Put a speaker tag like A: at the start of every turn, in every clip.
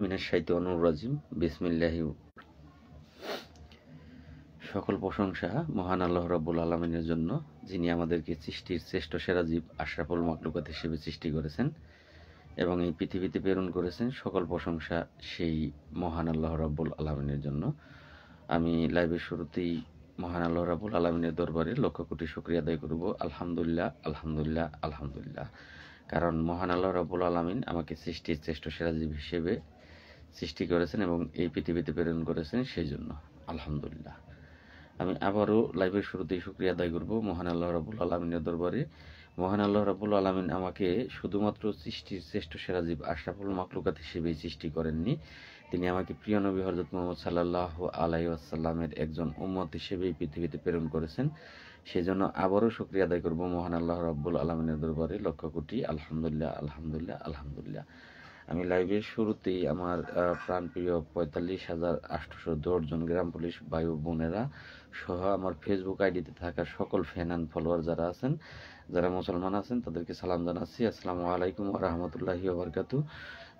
A: মিনাশ শাইতানির রাজিম বিসমিল্লাহি। সকল প্রশংসা মহান আল্লাহ রাব্বুল আলামিনের জন্য, যিনি আমাদেরকে সৃষ্টির শ্রেষ্ঠ সেরা জীব আশরাফুল মাখলুকাত হিসেবে সৃষ্টি করেছেন এবং এই পৃথিবীতে প্রেরণ করেছেন। সকল প্রশংসা সেই মহান আল্লাহ রাব্বুল আলামিনের জন্য। আমি লাইভের শুরুতেই মহান আল্লাহ রাব্বুল আলামিনের দরবারে লক্ষ কোটি শুকরিয়া আদায় করব। আলহামদুলিল্লাহ, আলহামদুলিল্লাহ, আলহামদুলিল্লাহ। কারণ মহান আল্লাহ রাব্বুল আলামিন আমাকে সৃষ্টির শ্রেষ্ঠ সেরা জীব হিসেবে সৃষ্টি করেছেন এবং এই পৃথিবীতে প্রেরণ করেছেন, সেই জন্য আলহামদুলিল্লাহ। আমি আবারও লাইভের শুরুতেই শুকরিয়া আদায় করব মহান আল্লাহ রাব্বুল আলামিনের দরবারে। মহান আল্লাহ রাব্বুল আলামিন আমাকে শুধুমাত্র সৃষ্টির শ্রেষ্ঠ সেরা জীব আশরাফুল মাখলুকাত হিসেবেই সৃষ্টি করেননি, তিনি আমাকে প্রিয় নবী হযরত মুহাম্মদ সাল্লাল্লাহু আলাইহি ওয়াসাল্লামের একজন উম্মত হিসেবে এই পৃথিবীতে প্রেরণ করেছেন। সেজন্য আবারও শুকরিয়া আদায় করব মহান আল্লাহ রাব্বুল আলামিনের দরবারে লক্ষ কোটি আলহামদুলিল্লাহ, আলহামদুলিল্লাহ, আলহামদুলিল্লাহ। আমি লাইভের শুরুতেই আমার প্রাণপ্রিয় ৪৫,৮১০ জন গ্রাম পুলিশ ভাই বোনেরা সহ আমার ফেসবুক আইডিতে থাকা সকল ফ্যান অ্যান্ড ফলোয়ার যারা আছেন, যারা মুসলমান আছেন, তাদেরকে সালাম জানাচ্ছি। আসসালামু আলাইকুম ওয়া রাহমাতুল্লাহি ওয়া বারাকাতুহু।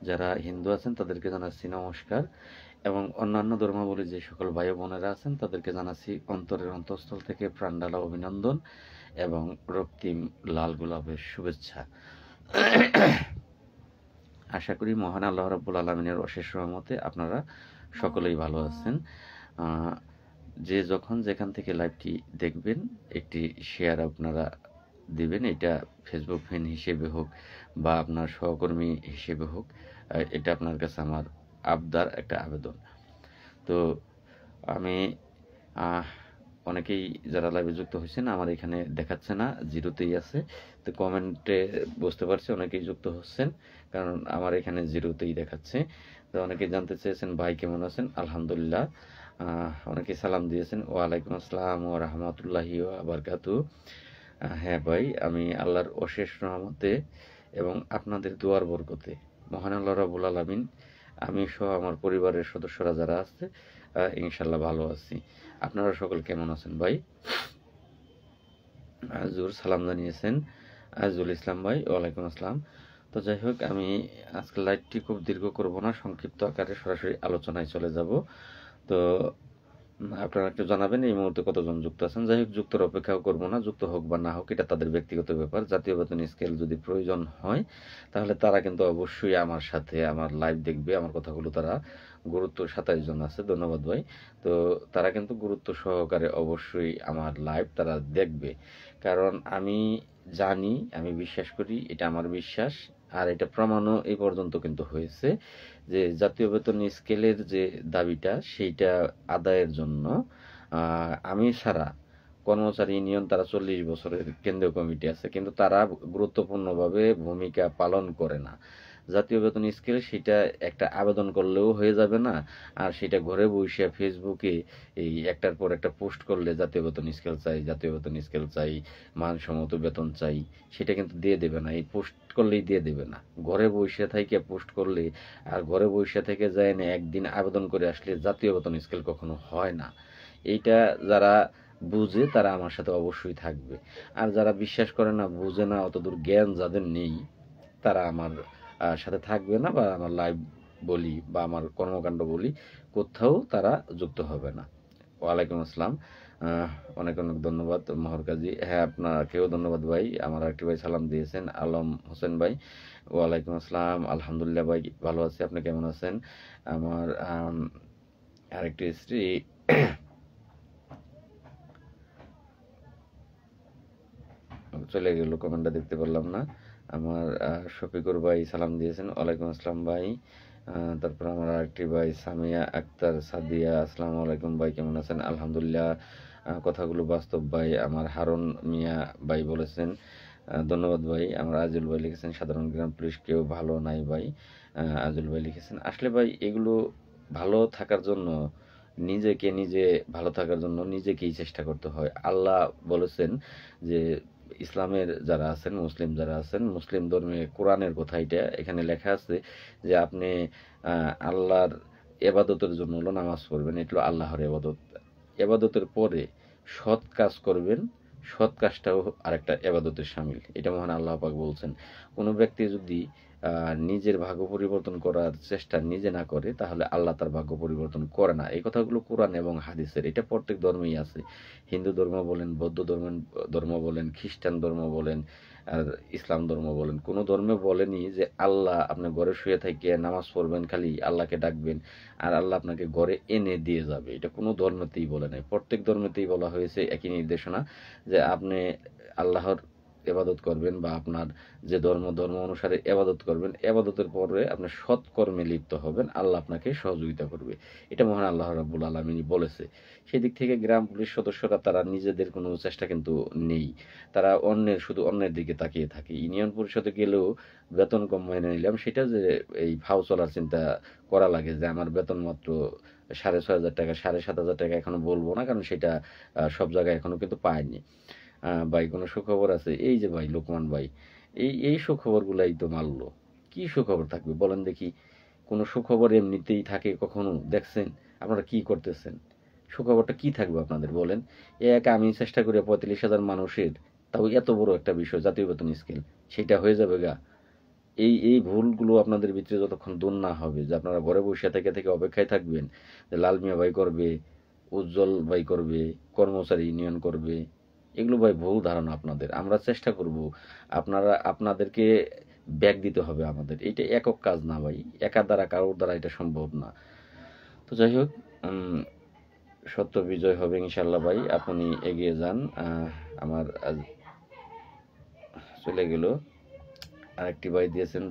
A: যারা হিন্দু আছেন তাদেরকে জানাচ্ছি নমস্কার, এবং অন্যান্য ধর্মাবলী যে সকল ভাই বোনেরা আছেন তাদেরকে জানাচ্ছি অন্তরের অন্তঃস্থল থেকে প্রাণঢালা অভিনন্দন এবং রক্তিম লাল গোলাপের শুভেচ্ছা। আশা করি মহান আল্লাহ রাব্বুল আলামিনের অশেষ রহমতে আপনারা সকলেই ভালো আছেন। যে যখন যেখান থেকে লাইভটি দেখবেন একটি শেয়ার আপনারা দিবেন, এটা ফেসবুক ফ্যান হিসেবে হোক বা আপনার সহকর্মী হিসেবে হোক, এটা আপনার কাছে আমার আবদার, একটা আবেদন। তো আমি অনেকেই যারা লাইভে যুক্ত হয়েছেন আমার এখানে দেখাচ্ছে না, জিরোতেই আছে। তো কমেন্টে বুঝতে পারছি অনেকেই যুক্ত হচ্ছেন, কারণ আমার এখানে জিরোতেই দেখাচ্ছে। তো অনেকেই জানতে চেয়েছেন ভাই কেমন আছেন। আলহামদুলিল্লাহ। অনেকেই সালাম দিয়েছেন, ওয়ালাইকুম আসসালাম ওয়া রাহমাতুল্লাহি ওয়া বারাকাতুহু। হ্যাঁ ভাই, আমি আল্লাহর অশেষ রহমতে এবং আপনাদের দোয়ার বরকতে মহান আল্লাহ রাব্বুল আলামিন, আমি সহ আমার পরিবারের সদস্যরা যারা আছে ইনশাল্লাহ ভালো আছি। আপনারা সকল কেমন আছেন ভাই? আজুর সালাম জানিয়েছেন আজুল ইসলাম ভাই, ওয়ালাইকুম আসসালাম। তো যাই হোক, আমি আজকে লাইভটি খুব দীর্ঘ করব না, সংক্ষিপ্ত আকারে সরাসরি আলোচনায় চলে যাব। তো আপনারা একটু জানাবেন এই মুহূর্তে কতজন যুক্ত আছেন। যাই হোক, যুক্তর অপেক্ষাও করবো না, যুক্ত হোক বা না হোক এটা তাদের ব্যক্তিগত ব্যাপার। জাতীয় বেতন স্কেল যদি প্রয়োজন হয় তাহলে তারা কিন্তু অবশ্যই আমার সাথে আমার লাইভ দেখবে, আমার কথাগুলো তারা গুরুত্ব, ২৭ জন আছে, ধন্যবাদ ভাই। তো তারা কিন্তু গুরুত্ব সহকারে অবশ্যই আমার লাইভ তারা দেখবে, কারণ আমি জানি, আমি বিশ্বাস করি, এটা আমার বিশ্বাস, আর এটা প্রমাণও এই পর্যন্ত কিন্তু হয়েছে যে জাতীয় বেতন স্কেলের যে দাবিটা সেইটা আদায়ের জন্য আমি ছাড়া কর্মচারী ইউনিয়ন, তারা ৪০ বছরের কেন্দ্রীয় কমিটি আছে, কিন্তু তারা গুরুত্বপূর্ণভাবে ভূমিকা পালন করে না। জাতীয় বেতন স্কেল সেটা একটা আবেদন করলেও হয়ে যাবে না, আর সেটা ঘরে বসে ফেসবুকে এই একটার পর একটা পোস্ট করলে জাতীয় বেতন স্কেল চাই, জাতীয় বেতন স্কেল চাই, মানসম্মত বেতন চাই, সেটা কিন্তু দিয়ে দেবে না। এই পোস্ট করলেই দিয়ে দেবে না, ঘরে বসে থেকে পোস্ট করলে আর ঘরে বসে থেকে যায় না একদিন আবেদন করে আসলে জাতীয় বেতন স্কেল কখনো হয় না। এইটা যারা বুঝে তারা আমার সাথে অবশ্যই থাকবে, আর যারা বিশ্বাস করে না, বুঝে না, অতদূর জ্ঞান যাদের নেই, তারা আমার সাথে থাকবে না, বা আমার লাইভ বলি বা আমার কর্মকাণ্ড বলি কোথাও তারা যুক্ত হবে না। ওয়ালাইকুম আসসালাম, অনেক অনেক ধন্যবাদ মহর কাজী। হ্যাঁ, আপনাকেও ধন্যবাদ ভাই। আমার একটি ভাই সালাম দিয়েছেন, আলম হোসেন ভাই, ওয়ালাইকুম আসসালাম। আলহামদুলিল্লাহ ভাই, ভালো আছি, আপনি কেমন আছেন? আমার আরেকটি স্ত্রী চলে গেল, কমেন্টটা দেখতে পারলাম না। আমার শফিকুর ভাই সালাম দিয়েছেন, ওয়ালাইকুম আসসালাম ভাই। তারপর আমার আরেকটি ভাই সামিয়া আক্তার সাদিয়া, আসসালামু আলাইকুম ভাই, কেমন আছেন? আলহামদুলিল্লাহ। কথাগুলো বাস্তব ভাই। আমার হারুন মিয়া ভাই বলেছেন, ধন্যবাদ ভাই। আমার আজুল ভাই লিখেছেন, সাধারণ গ্রাম পুলিশ কেউ ভালো নাই ভাই। আজুল ভাই লিখেছেন, আসলে ভাই এগুলো ভালো থাকার জন্য নিজে ভালো থাকার জন্য নিজেকেই চেষ্টা করতে হয়। আল্লাহ বলেছেন যে ইসলামের যারা আছেন, মুসলিম যারা আছেন, মুসলিম ধর্মে কোরআনের কথা এটা এখানে লেখা আছে যে আপনি আল্লাহর এবাদতের জন্য হলো নামাজ পড়বেন, এটা হলো আল্লাহর এবাদত। এবাদতের পরে সৎ কাজ করবেন, সৎ কাজটাও আরেকটা এবাদতের শামিল, এটা মহান আল্লাহ পাক বলছেন। কোনো ব্যক্তি যদি নিজের ভাগ্য পরিবর্তন করার চেষ্টা নিজে না করে, তাহলে আল্লাহ তার ভাগ্য পরিবর্তন করে না। এই কথাগুলো কোরআন এবং হাদিসের, এটা প্রত্যেক ধর্মেই আছে। হিন্দু ধর্ম বলেন, বৌদ্ধ ধর্ম বলেন, খ্রিস্টান ধর্ম বলেন, আর ইসলাম ধর্ম বলেন, কোনো ধর্মে বলেনি যে আল্লাহ আপনি ঘরে শুয়ে থেকে নামাজ পড়বেন, খালি আল্লাহকে ডাকবেন আর আল্লাহ আপনাকে ঘরে এনে দিয়ে যাবে। এটা কোনো ধর্মেতেই বলে নাই। প্রত্যেক ধর্মেতেই বলা হয়েছে একই নির্দেশনা, যে আপনি আল্লাহর এবাদত করবেন, বা আপনার যে ধর্ম অনুসারে এবাদত করবেন, এবাদতের পরে আপনি সৎকর্মে লিপ্ত হবেন, আল্লাহ আপনাকে সহযোগিতা করবে। এটা মহান আল্লাহ রাব্বুল আলামিন বলেছে। সেই দিক থেকে গ্রাম পুলিশ সদস্যরা তারা নিজেদের কোনো চেষ্টা কিন্তু নেই, তারা শুধু অন্যের দিকে তাকিয়ে থাকে। ইউনিয়ন পরিষদে গেলেও বেতন কম মাইনে নিলাম, সেটা যে এই ফাও চলার চিন্তা করা লাগে, যে আমার বেতন মাত্র 6,500 টাকা, 7,500 টাকা, এখনো বলবো না, কারণ সেটা সব জায়গায় এখনো কিন্তু পায়নি। ভাই কোনো সুখবর আছে? এই যে ভাই লোকমান ভাই, এই সুখবরগুলাই তো মারলো। কি সুখবর থাকবে বলেন দেখি? কোনো সুখবর এমনিতেই থাকে কখনো দেখছেন? আপনারা কি করতেছেন? সুখবরটা কি থাকবে আপনাদের বলেন? আমি চেষ্টা করি 45,000 মানুষের, তাও এত বড় একটা বিষয় জাতীয় বেতন স্কেল, সেটা হয়ে যাবে গা। এই ভুলগুলো আপনাদের ভিতরে যতক্ষণ দূর না হবে, যে আপনারা ঘরে বসে থেকে অপেক্ষায় থাকবেন যে লাল মিয়া ভাই করবে, উজ্জ্বল ভাই করবে, কর্মচারী ইউনিয়ন করবে, এগুলো ভাই ভুল ধারণা আপনাদের। আমরা চেষ্টা করব, আপনাদেরকে ব্যাগ দিতে হবে আমাদের। এটা একক কাজ না ভাই, একার দ্বারা কারোর দ্বারা এটা সম্ভব না। তো যাই হোক, সত্য বিজয় হবে ইনশাল্লাহ ভাই, আপনি এগিয়ে যান। আমার চলে গেল আরেকটি ভাই দিয়েছেন,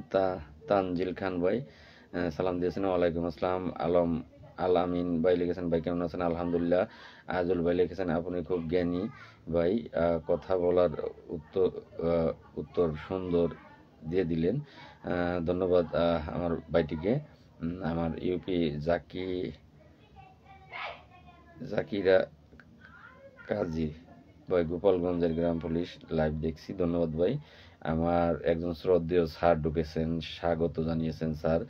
A: তানজিল খান ভাই সালাম দিয়েছেন, ওয়ালাইকুম আসসালাম। আলামিন ভাই লিখেছেন, ভাই কেমন আছেন? আলহামদুলিল্লাহ। আজুল ভাই লিখেছেন, আপনি খুব জ্ঞানী ভাই, কথা বলার উত্তর সুন্দর দিয়ে দিলেন, ধন্যবাদ আমার ভাইটিকে। আমার ইউপি জাকিরা কাজী ভাই, গোপালগঞ্জের গ্রাম পুলিশ লাইভ দেখছি, ধন্যবাদ ভাই। আমার একজন শ্রদ্ধেয় স্যার ঢুকেছেন, স্বাগত জানিয়েছেন স্যার।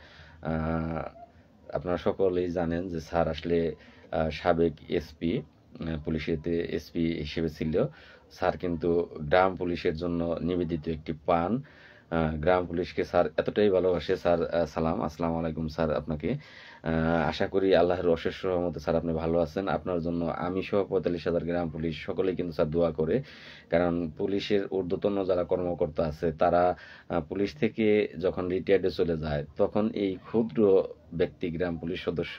A: আপনারা সকলেই জানেন যে স্যার আসলে সাবেক এসপি, পুলিশেতে এসপি হিসেবে ছিল। স্যার কিন্তু গ্রাম পুলিশের জন্য নিবেদিত একটি পান। গ্রাম পুলিশকে স্যার এতটাই ভালোবাসে। স্যার সালাম, আসসালামু আলাইকুম স্যার আপনাকে। আশা করি আল্লাহর অশেষ রহমতে স্যার আপনি ভালো আছেন। আপনার জন্য আমি সহ 45,000 গ্রাম পুলিশ সকলেই কিন্তু স্যার দোয়া করে, কারণ পুলিশের ঊর্ধ্বতন যারা কর্মকর্তা আছে তারা পুলিশ থেকে যখন রিটায়ার্ডে চলে যায়, তখন এই ক্ষুদ্র ব্যক্তি গ্রাম পুলিশ সদস্য,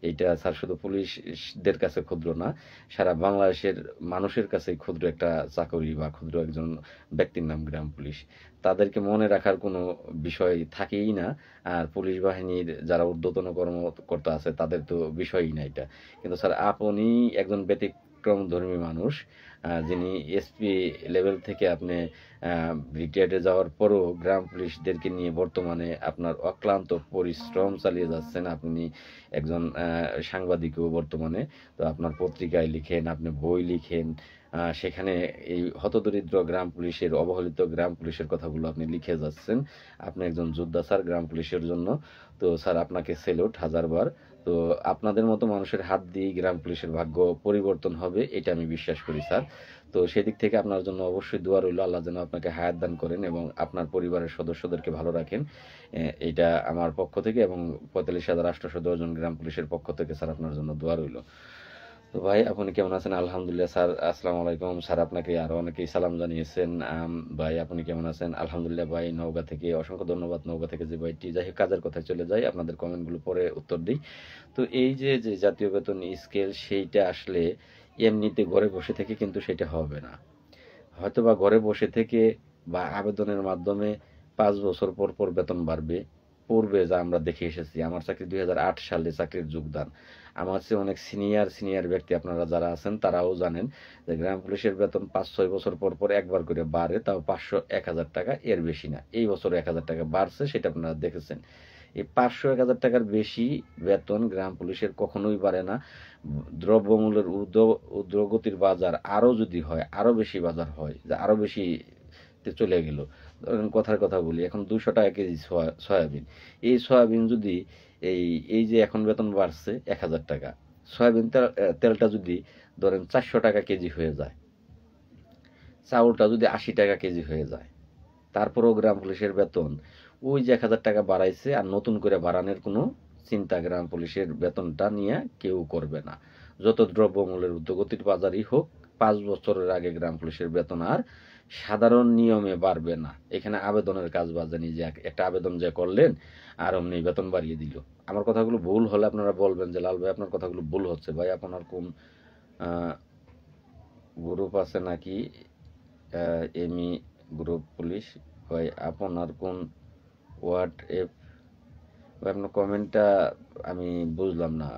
A: এইটা স্যার শুধু পুলিশদের কাছে ক্ষুদ্র না, সারা বাংলাদেশের মানুষের কাছে ক্ষুদ্র একটা চাকরি বা ক্ষুদ্র একজন ব্যক্তির নাম গ্রাম পুলিশ। তাদেরকে মনে রাখার কোনো বিষয় থাকেই না। আর পুলিশ বাহিনীর যারা ঊর্ধ্বতন কর্মকর্তা আছে তাদের তো বিষয়ই না এটা। কিন্তু স্যার আপনি একজন ব্যতিক্রমধর্মী মানুষ, যিনি এসপি লেভেল থেকে আপনি রিটায়ার্ডে যাওয়ার পরও গ্রাম পুলিশদেরকে নিয়ে বর্তমানে আপনার অক্লান্ত পরিশ্রম চালিয়ে যাচ্ছেন। আপনি একজন সাংবাদিকও বর্তমানে, তো আপনার পত্রিকায় লিখেন, আপনি বই লিখেন, সেখানে এই হতদরিদ্র গ্রাম পুলিশের, অবহেলিত গ্রাম পুলিশের কথাগুলো আপনি লিখে যাচ্ছেন। আপনি একজন যোদ্ধা স্যার গ্রাম পুলিশের জন্য। তো স্যার আপনাকে সেলুট হাজারবার। তো আপনাদের মতো মানুষের হাত দিয়ে গ্রাম পুলিশের ভাগ্য পরিবর্তন হবে, এটা আমি বিশ্বাস করি স্যার। তো সেদিক থেকে আপনার জন্য অবশ্যই দোয়া রইল, আল্লাহ যেন আপনাকে হায়াত দান করেন এবং আপনার পরিবারের সদস্যদেরকে ভালো রাখেন। এটা আমার পক্ষ থেকে এবং 45,810 জন গ্রাম পুলিশের পক্ষ থেকে স্যার আপনার জন্য দোয়া রইল। তো ভাই আপনি কেমন আছেন? আলহামদুলিল্লাহ স্যার, আসসালামু আলাইকুম স্যার, আপনাকে আরো অনেকেই সালাম জানিয়েছেন। ভাই আপনি কেমন আছেন? আলহামদুলিল্লাহ ভাই, নওগাঁ থেকে অসংখ্য ধন্যবাদ। নওগাঁ থেকে যে ভাইটি, যাই হোক কাজের কথায় চলে যাই, আপনাদের কমেন্টগুলো পরে উত্তর দিই। তো এই যে জাতীয় বেতন স্কেল, সেইটা আসলে এমনিতে ঘরে বসে থেকে কিন্তু সেটা হবে না। হয়তো বা ঘরে বসে থেকে বা আবেদনের মাধ্যমে 5 বছর পর পর বেতন বাড়বে। পূর্বে যা আমরা দেখে এসেছি, আমার চাকরি 2008 সালে চাকরির যোগদান, আমার চেয়ে অনেক সিনিয়র ব্যক্তি আপনারা যারা আছেন তারাও জানেন যে গ্রাম পুলিশের বেতন 5-6 বছর পর পর একবার করে বাড়ে, তাও 500-1000 টাকা, এর বেশি না। এই বছর 1000 টাকা বাড়ছে, সেটা আপনারা দেখেছেন। এই 500-1000 টাকার বেশি বেতন গ্রাম পুলিশের কখনোই বাড়ে না। দ্রব্যমূল্যের ঊর্ধ্বগতির বাজার আরো যদি হয়, আরো বেশি বাজার হয়, যে আরো বেশি চলে গেল, ধরেন কথার কথা বলি, এখন 200 টাকা কেজি সয়াবিন। এই সয়াবিন যদি এই যে এখন বেতন বাড়ছে 1000 টাকা, সয়াবিন তেলটা যদি ধরেন 400 টাকা কেজি হয়ে যায়, চাউলটা যদি 80 টাকা কেজি হয়ে যায়, তারপরেও গ্রাম পুলিশের বেতন ওই যে 1000 টাকা বাড়াইছে, আর নতুন করে বাড়ানোর কোনো চিন্তা গ্রাম পুলিশের বেতনটা নিয়ে কেউ করবে না। যত দ্রব্যমূল্যের ঊর্ধ্বগতির বাজারই হোক, 5 বছরের আগে গ্রাম পুলিশের বেতন আর সাধারণ নিয়মে বাড়বে না। এখানে আবেদনের কাজ বাজেনি যে একটা আবেদন যে করলেন আর অমনি বেতন বাড়িয়ে দিল। আমার কথাগুলো ভুল হলে আপনারা বলবেন যে লাল ভাই আপনার কথাগুলো ভুল হচ্ছে। ভাই আপনার কোন গ্রুপ আছে নাকি? এমি গ্রুপ পুলিশ ভাই আপনার কোন ওয়ার্ড এফ? ভাই আপনার কমেন্টটা আমি বুঝলাম না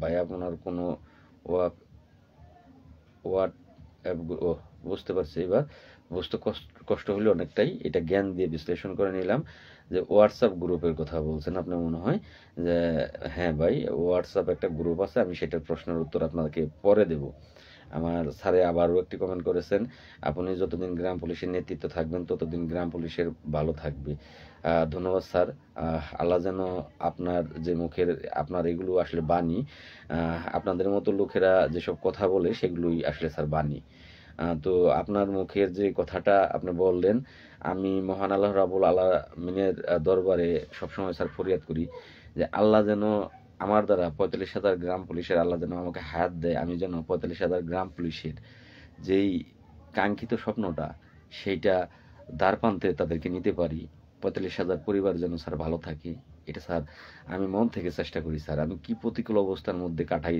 A: ভাই। আপনার কোনো ওয়ার্ড অ্যাপ? ও, বুঝতে পারছি এবার। বুঝতে কষ্ট হলে অনেকটাই, এটা জ্ঞান দিয়ে বিশ্লেষণ করে নিলাম যে হোয়াটসঅ্যাপ গ্রুপের কথা বলছেন আপনি মনে হয়। যে হ্যাঁ ভাই, হোয়াটসঅ্যাপ একটা গ্রুপ আছে, আমি সেটার প্রশ্নের উত্তর আপনাকে পরে দেব। আমার স্যারে আবারও একটি কমেন্ট করেছেন, আপনি যতদিন গ্রাম পুলিশের নেতৃত্বে থাকবেন ততদিন গ্রাম পুলিশের ভালো থাকবে। ধন্যবাদ স্যার। আল্লাহ যেন আপনার যে মুখের, আপনার এগুলো আসলে বাণী, আপনাদের মতো লোকেরা যেসব কথা বলে সেগুলোই আসলে স্যার বাণী। তো আপনার মুখের যে কথাটা আপনি বললেন, আমি মহান আল্লাহ রাব্বুল আলামিনের দরবারে সবসময় স্যার ফরিয়াদ করি যে আল্লাহ যেন আমার দ্বারা 45,000 গ্রাম পুলিশের, আল্লাহ যেন আমাকে হায়াত দেয়, আমি যেন 45,000 গ্রাম পুলিশের যেই কাঙ্ক্ষিত স্বপ্নটা সেইটা দ্বার প্রান্তে তাদেরকে নিতে পারি। 45,000 পরিবার যেন স্যার ভালো থাকে, এটা স্যার আমি মন থেকে চেষ্টা করি স্যার। আমি কি প্রতিকূল অবস্থার মধ্যে কাটাই,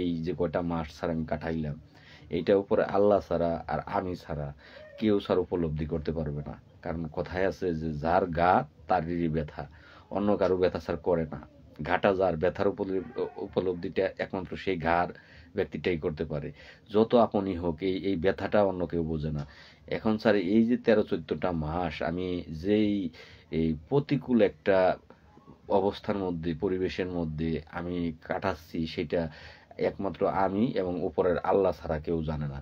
A: এই যে কয়টা মাস স্যার আমি কাটাইলাম, এইটা উপরে আল্লাহ ছাড়া আর আমি ছাড়া কেউ স্যার উপলব্ধি করতে পারবে না। কারণ কথায় আছে যে যার গা তারই ব্যথা, অন্য কারো ব্যথা স্যার করে না। ঘাটা যার, ব্যথার উপলব্ধিটা একমাত্র সেই ঘাড় ব্যক্তিটাই করতে পারে। যত আপনই হোক, এই ব্যথাটা অন্য কেউ বোঝে না। এখন স্যার এই যে 13-14টা মাস আমি যেই এই প্রতিকূল একটা অবস্থার মধ্যে, পরিবেশের মধ্যে আমি কাটাচ্ছি, সেটা একমাত্র আমি এবং উপরের আল্লাহ ছাড়া কেউ জানে না।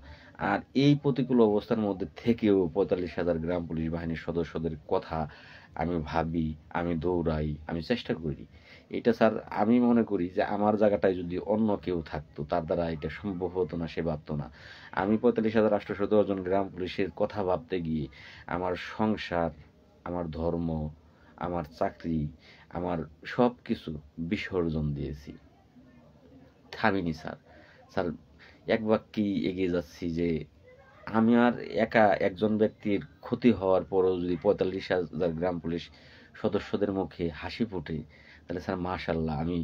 A: আর এই প্রতিকূল অবস্থার মধ্যে থেকেও 45,000 গ্রাম পুলিশ বাহিনীর সদস্যদের কথা আমি ভাবি, আমি দৌড়াই, আমি চেষ্টা করি। এটা স্যার আমি মনে করি যে আমার জায়গাটায় যদি অন্য কেউ থাকতো তার দ্বারা এটা সম্ভব হতো না, সে ভাবতো না। আমি 45,817 জন গ্রাম পুলিশের কথা ভাবতে গিয়ে আমার সংসার, আমার ধর্ম, আমার চাকরি, আমার সব কিছু বিসর্জন দিয়েছি, থামিনি স্যার। স্যার এক বাক্যেই এগিয়ে যাচ্ছি যে আমি আর একা একজন ব্যক্তির ক্ষতি হওয়ার পরও যদি 45,000 গ্রাম পুলিশ সদস্যদের মুখে হাসি ফোটে, তাহলে স্যার মাশাল্লাহ, আমি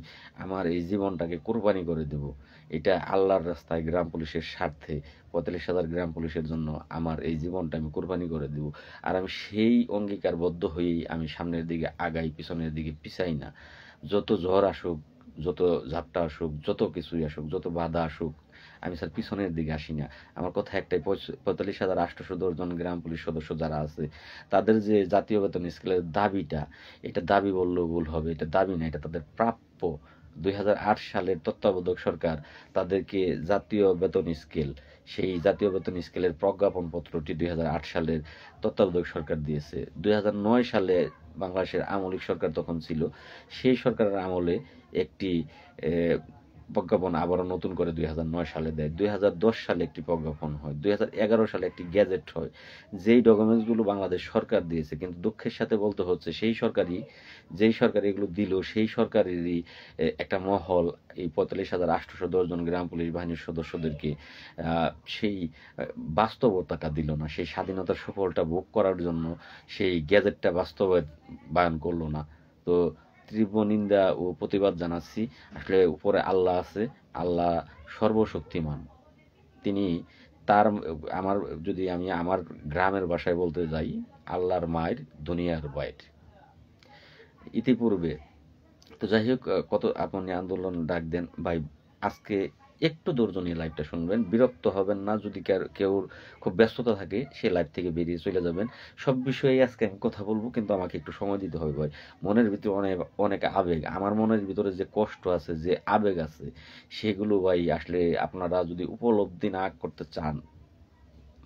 A: আমার এই জীবনটাকে কোরবানি করে দেব। এটা আল্লাহর রাস্তায় গ্রাম পুলিশের স্বার্থে 45,000 গ্রাম পুলিশের জন্য আমার এই জীবনটা আমি কোরবানি করে দেব। আর আমি সেই অঙ্গীকারবদ্ধ হয়েই আমি সামনের দিকে আগাই, পিছনের দিকে পিছাই না। যত ঝড় আসুক, যত ঝাপটা আসুক, যত কিছুই আসুক, যত বাধা আসুক, আমি স্যার পিছনের দিকে আসি না। আমার কথা একটাই, 45,817 জন গ্রাম পুলিশ সদস্য যারা আছে তাদের যে জাতীয় বেতন স্কেলের দাবিটা, এটা দাবি বললেও ভুল হবে, এটা দাবি না, এটা তাদের প্রাপ্য। 2008 সালের তত্ত্বাবধায়ক সরকার তাদেরকে জাতীয় বেতন স্কেল, সেই জাতীয় বেতন স্কেলের প্রজ্ঞাপন পত্রটি 2008 সালের তত্ত্বাবধায়ক সরকার দিয়েছে। 2009 সালে বাংলাদেশের আমলিক সরকার তখন ছিল, সেই সরকারের আমলে একটি প্রজ্ঞাপন আবারও নতুন করে 2009 সালে দেয়। 2010 সালে একটি প্রজ্ঞাপন হয়, 2011 সালে একটি গ্যাজেট হয়। যেই ডকুমেন্টসগুলো বাংলাদেশ সরকার দিয়েছে, কিন্তু দুঃখের সাথে বলতে হচ্ছে যেই সরকার এগুলো দিল, সেই সরকারেরই একটা মহল এই 45,810 জন গ্রাম পুলিশ বাহিনীর সদস্যদেরকে সেই বাস্তবতাটা দিল না, সেই স্বাধীনতার সুফলটা ভোগ করার জন্য সেই গ্যাজেটটা বাস্তবায়ন করলো না। তো তীব্র নিন্দা ও প্রতিবাদ জানাচ্ছি। আসলে উপরে আল্লাহ আছে, আল্লাহ সর্বশক্তিমান। তিনি তার, আমার যদি আমি আমার গ্রামের ভাষায় বলতে যাই, আল্লাহর মায়ের দুনিয়ার বাইর। ইতিপূর্বে তো যাই হোক, কত আপনি আন্দোলন ডাক দেন ভাই, আজকে একটু ধৈর্য নিয়ে লাইভটা শুনবেন, বিরক্ত হবেন না। যদি কেউ খুব ব্যস্ততা থাকে সে লাইভ থেকে বেরিয়ে চলে যাবেন। সব বিষয়ে আজকে আমি কথা বলবো, কিন্তু আমাকে একটু সময় দিতে হবে ভাই। মনের ভিতরে অনেক অনেক আবেগ, আমার মনের ভিতরে যে কষ্ট আছে, যে আবেগ আছে, সেগুলো ভাই আসলে আপনারা যদি উপলব্ধি না করতে চান,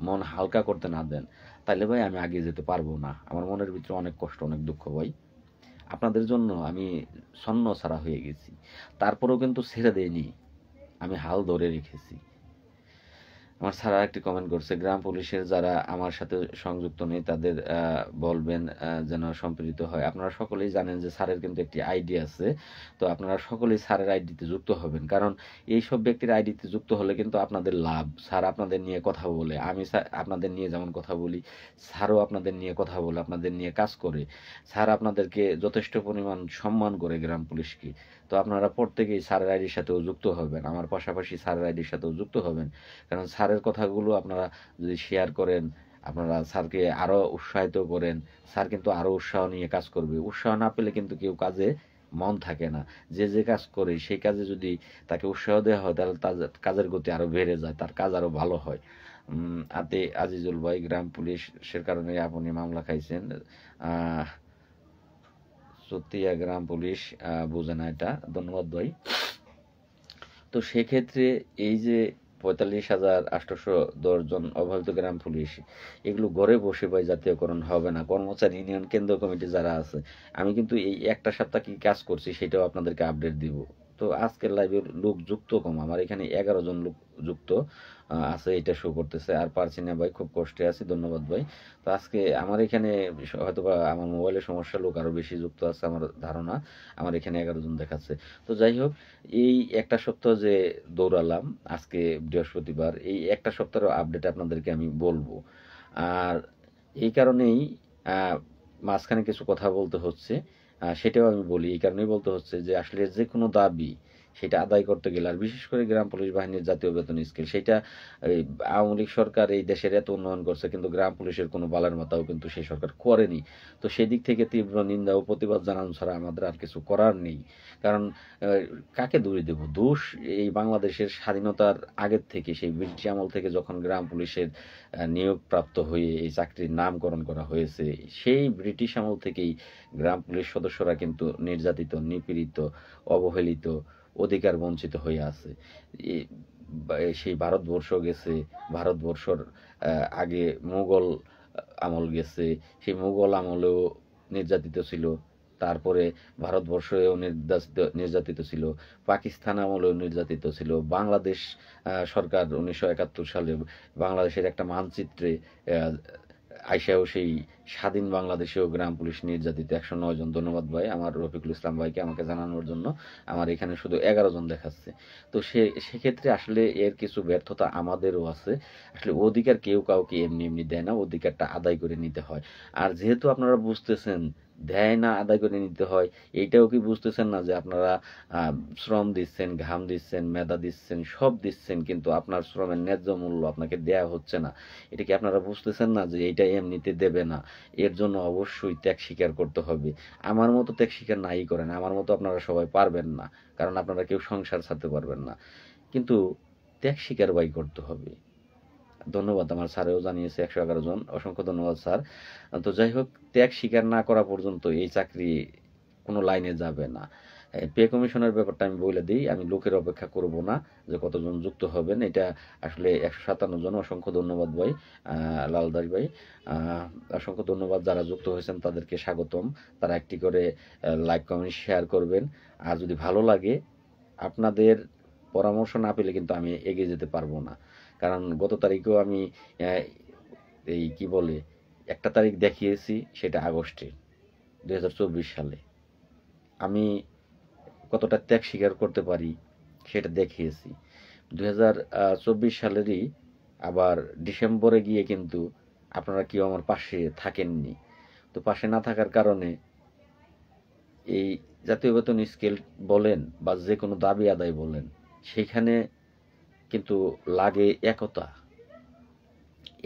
A: মন হালকা করতে না দেন, তাহলে ভাই আমি আগে যেতে পারবো না। আমার মনের ভিতরে অনেক কষ্ট, অনেক দুঃখ ভাই। আপনাদের জন্য আমি ছন্ন ছাড়া হয়ে গেছি, তারপরেও কিন্তু ছেড়ে দেয়নি, আমি হাল ধরে রেখেছি। আমার স্যার একটি কমেন্ট করছে, গ্রাম পুলিশের যারা আমার সাথে সংযুক্ত নেই তাদের বলবেন যেন সম্পৃক্ত হয়। আপনারা সকলেই জানেন যে স্যারের কিন্তু একটি আইডি আছে, তো আপনারা সকলেই স্যারের আইডিতে যুক্ত হবেন, কারণ এই সব ব্যক্তির আইডিতে যুক্ত হলে কিন্তু আপনাদের লাভ। স্যার আপনাদের নিয়ে কথা বলে, আমি আপনাদের নিয়ে যেমন কথা বলি, স্যারও আপনাদের নিয়ে কথা বলে, আপনাদের নিয়ে কাজ করে। স্যার আপনাদেরকে যথেষ্ট পরিমাণ সম্মান করে গ্রাম পুলিশকে। তো আপনারা প্রত্যেকেই স্যারের আইডির সাথেও যুক্ত হবেন, আমার পাশাপাশি স্যারের আইডির সাথেও যুক্ত হবেন, কারণ স্যারের কথাগুলো আপনারা যদি শেয়ার করেন, আপনারা স্যারকে আরও উৎসাহিত করেন, স্যার কিন্তু আরও উৎসাহ নিয়ে কাজ করবে। উৎসাহ না পেলে কিন্তু কেউ কাজে মন থাকে না। যে যে কাজ করে সেই কাজে যদি তাকে উৎসাহ দেওয়া হয় তাহলে তার কাজের গতি আরও বেড়ে যায়, তার কাজ আরও ভালো হয়। আতে আজিজুল ভাই, গ্রাম পুলিশের কারণে আপনি মামলা খাইছেন। চতিয়া গ্রাম পুলিশ বোঝে না এটা, ধন্যবাদ ভাই। তো সেক্ষেত্রে এই যে ৪৫,৮১০ জন অবহেলিত গ্রাম পুলিশ, এগুলো ঘরে বসে ভাই জাতীয়করণ হবে না। কর্মচারী ইউনিয়ন কেন্দ্র কমিটি যারা আছে, আমি কিন্তু এই একটা সপ্তাহ কি কাজ করছি সেটাও আপনাদেরকে আপডেট দিব। তো আজকের লাইভে লোক যুক্ত কম, আমার এখানে 11 জন লোক যুক্ত আছে, এটা শো করতেছে। আর পারছি না ভাই, খুব কষ্টে আছি, ধন্যবাদ ভাই। তো আজকে আমার এখানে হয়তো বা আমার মোবাইলের সমস্যা, লোক আরও বেশি যুক্ত আছে আমার ধারণা। আমার এখানে 11 জন দেখাচ্ছে। তো যাই হোক, এই একটা সপ্তাহ যে দৌড়ালাম, আজকে বৃহস্পতিবার, এই একটা সপ্তাহের আপডেট আপনাদেরকে আমি বলবো। আর এই কারণেই মাঝখানে কিছু কথা বলতে হচ্ছে, সেটাও আমি বলি। এই কারণেই বলতে হচ্ছে যে আসলে যে কোনো দাবি সেটা আদায় করতে গেলে, আর বিশেষ করে গ্রাম পুলিশ বাহিনীর জাতীয় বেতন স্কেল, সেটা আওয়ামী লীগ সরকার এই দেশের এত উন্নয়ন করছে, কিন্তু গ্রাম পুলিশের কোনো বালার মাথাও কিন্তু সেই সরকার করেনি। তো সেদিক থেকে তীব্র নিন্দা ও প্রতিবাদ জানানো ছাড়া আমাদের আর কিছু করার নেই। কারণ কাকে দোষ দেব? দোষ এই বাংলাদেশের স্বাধীনতার আগের থেকে, সেই ব্রিটিশ আমল থেকে যখন গ্রাম পুলিশের নিয়োগপ্রাপ্ত হয়ে এই চাকরির নামকরণ করা হয়েছে, সেই ব্রিটিশ আমল থেকেই গ্রাম পুলিশ সদস্যরা কিন্তু নির্যাতিত, নিপীড়িত, অবহেলিত, অধিকার বঞ্চিত হয়ে আছে। সেই ভারতবর্ষ গেছে, ভারতবর্ষর আগে মুঘল আমল গেছে, সেই মুঘল আমলেও নির্যাতিত ছিল, তারপরে ভারতবর্ষেও নির্যাতিত ছিল, পাকিস্তান আমলেও নির্যাতিত ছিল, বাংলাদেশ সরকার 1971 সালে বাংলাদেশের একটা মানচিত্রে আইসাও সেই স্বাধীন বাংলাদেশেও গ্রাম পুলিশ নির্যাতিত 109 জন। ধন্যবাদ ভাই আমার রফিকুল ইসলাম ভাইকে আমাকে জানানোর জন্য। আমার এখানে শুধু 11 জন দেখাচ্ছে। তো সেক্ষেত্রে আসলে এর কিছু ব্যর্থতা আমাদেরও আছে। আসলে অধিকার কেউ কাউকে এমনি এমনি দেয় না, অধিকারটা আদায় করে নিতে হয়। আর যেহেতু আপনারা বুঝতেছেন দেয় না, আদায় করে নিতে হয়, এইটাও কি বুঝতেছেন না যে আপনারা শ্রম দিচ্ছেন, ঘাম দিচ্ছেন, মেধা দিচ্ছেন, সব দিচ্ছেন, কিন্তু আপনার শ্রমের ন্যায্য মূল্য আপনাকে দেয়া হচ্ছে না? এটা কি আপনারা বুঝতেছেন না যে এইটা এমনিতে দেবে না? এর জন্য অবশ্যই ত্যাগ স্বীকার করতে হবে। আমার মতো ত্যাগ স্বীকার নাই করেন, আমার মতো আপনারা সবাই পারবেন না, কারণ আপনারা কেউ সংসার ছাড়তে পারবেন না, কিন্তু ত্যাগ স্বীকার বাই করতে হবে। ধন্যবাদ, আমার স্যারেও জানিয়েছে 111 জন, অসংখ্য ধন্যবাদ স্যার। তো যাই হোক, ত্যাগ স্বীকার না করা পর্যন্ত এই চাকরি কোনো লাইনে যাবে না। পে কমিশনের ব্যাপারটা আমি বলে দিই, আমি লোকের অপেক্ষা করব না যে কতজন যুক্ত হবেন। এটা আসলে 157 জন। অসংখ্য ধন্যবাদ ভাই, লালদাস ভাই, অসংখ্য ধন্যবাদ। যারা যুক্ত হয়েছেন তাদেরকে স্বাগতম। তারা একটি করে লাইক, কমেন্ট, শেয়ার করবেন। আর যদি ভালো লাগে, আপনাদের পরামর্শ না পেলে কিন্তু আমি এগিয়ে যেতে পারবো না। কারণ গত তারিখেও আমি এই কি বলে একটা তারিখ দেখিয়েছি, সেটা আগস্টে 2024 সালে। আমি কতটা ত্যাগ স্বীকার করতে পারি সেটা দেখিয়েছি। 2024 সালেরই আবার ডিসেম্বরে গিয়ে কিন্তু আপনারা কেউ আমার পাশে থাকেননি। তো পাশে না থাকার কারণে এই জাতীয় বেতন স্কেল বলেন বা যে কোনো দাবি আদায় বলেন, সেখানে কিন্তু লাগে একতা,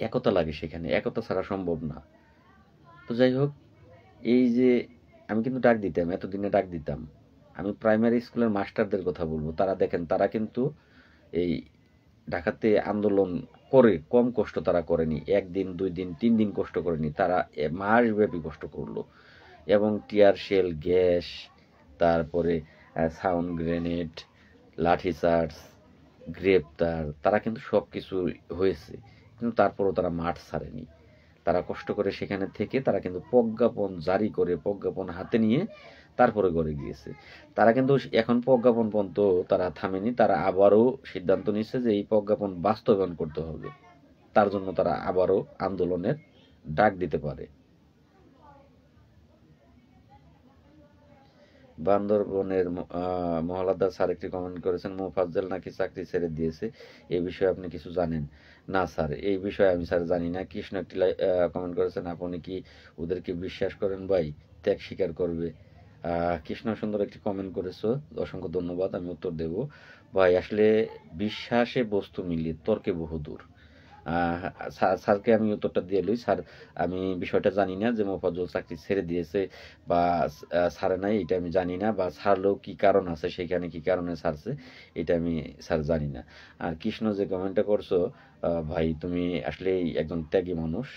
A: একতা লাগে সেখানে, একতা ছাড়া সম্ভব না। তো যাই হোক, এই যে আমি কিন্তু ডাক দিতাম, এতদিনে ডাক দিতাম, আমি প্রাইমারি স্কুলের মাস্টারদের কথা বলবো। তারা দেখেন, তারা কিন্তু এই ঢাকাতে আন্দোলন করে কম কষ্ট তারা করেনি, 1 দিন 2 দিন 3 দিন কষ্ট করেনি, তারা মাসব্যাপী কষ্ট করলো। এবং টিয়ার শেল, গ্যাস, তারপরে সাউন্ড গ্রেনেড, লাঠিচার্জ, গ্রেপ্তার, তারা কিন্তু সব কিছু হয়েছে, কিন্তু তারপরও তারা মাঠ ছাড়েনি। তারা কষ্ট করে সেখানে থেকে তারা কিন্তু প্রজ্ঞাপন জারি করে, প্রজ্ঞাপন হাতে নিয়ে তারপরে ঘরে গিয়েছে। তারা কিন্তু এখন প্রজ্ঞাপন পর্যন্ত তারা থামেনি, তারা আবারও সিদ্ধান্ত নিচ্ছে যে এই প্রজ্ঞাপন বাস্তবায়ন করতে হবে। তার জন্য তারা আবারও আন্দোলনের ডাক দিতে পারে। বান্দরবনের মহলাদার স্যার একটি কমেন্ট করেছেন, মোফাজ্জল নাকি চাকরি ছেড়ে দিয়েছে, এই বিষয়ে আপনি কিছু জানেন? না স্যার, এই বিষয়ে আমি স্যার জানি না। কৃষ্ণ একটি কমেন্ট করেছেন, আপনি কি ওদেরকে বিশ্বাস করেন ভাই, ত্যাগ স্বীকার করবে? কৃষ্ণ সুন্দর একটি কমেন্ট করেছো, অসংখ্য ধন্যবাদ, আমি উত্তর দেব। ভাই আসলে বিশ্বাসে বস্তু মিলিয়ে তর্কে বহুদূর। স্যারকে আমি উত্তরটা দিয়ে লই। স্যার, আমি বিষয়টা জানি না যে মোফাজ্জল চাকরি ছেড়ে দিয়েছে বা ছাড়ে নাই, এটা আমি জানি না, বা ছাড়লেও কি কারণ আছে, সেখানে কি কারণে ছাড়ছে এটা আমি স্যার জানি না। আর কৃষ্ণ যে কমেন্টটা করছো, ভাই তুমি আসলেই একজন ত্যাগী মানুষ,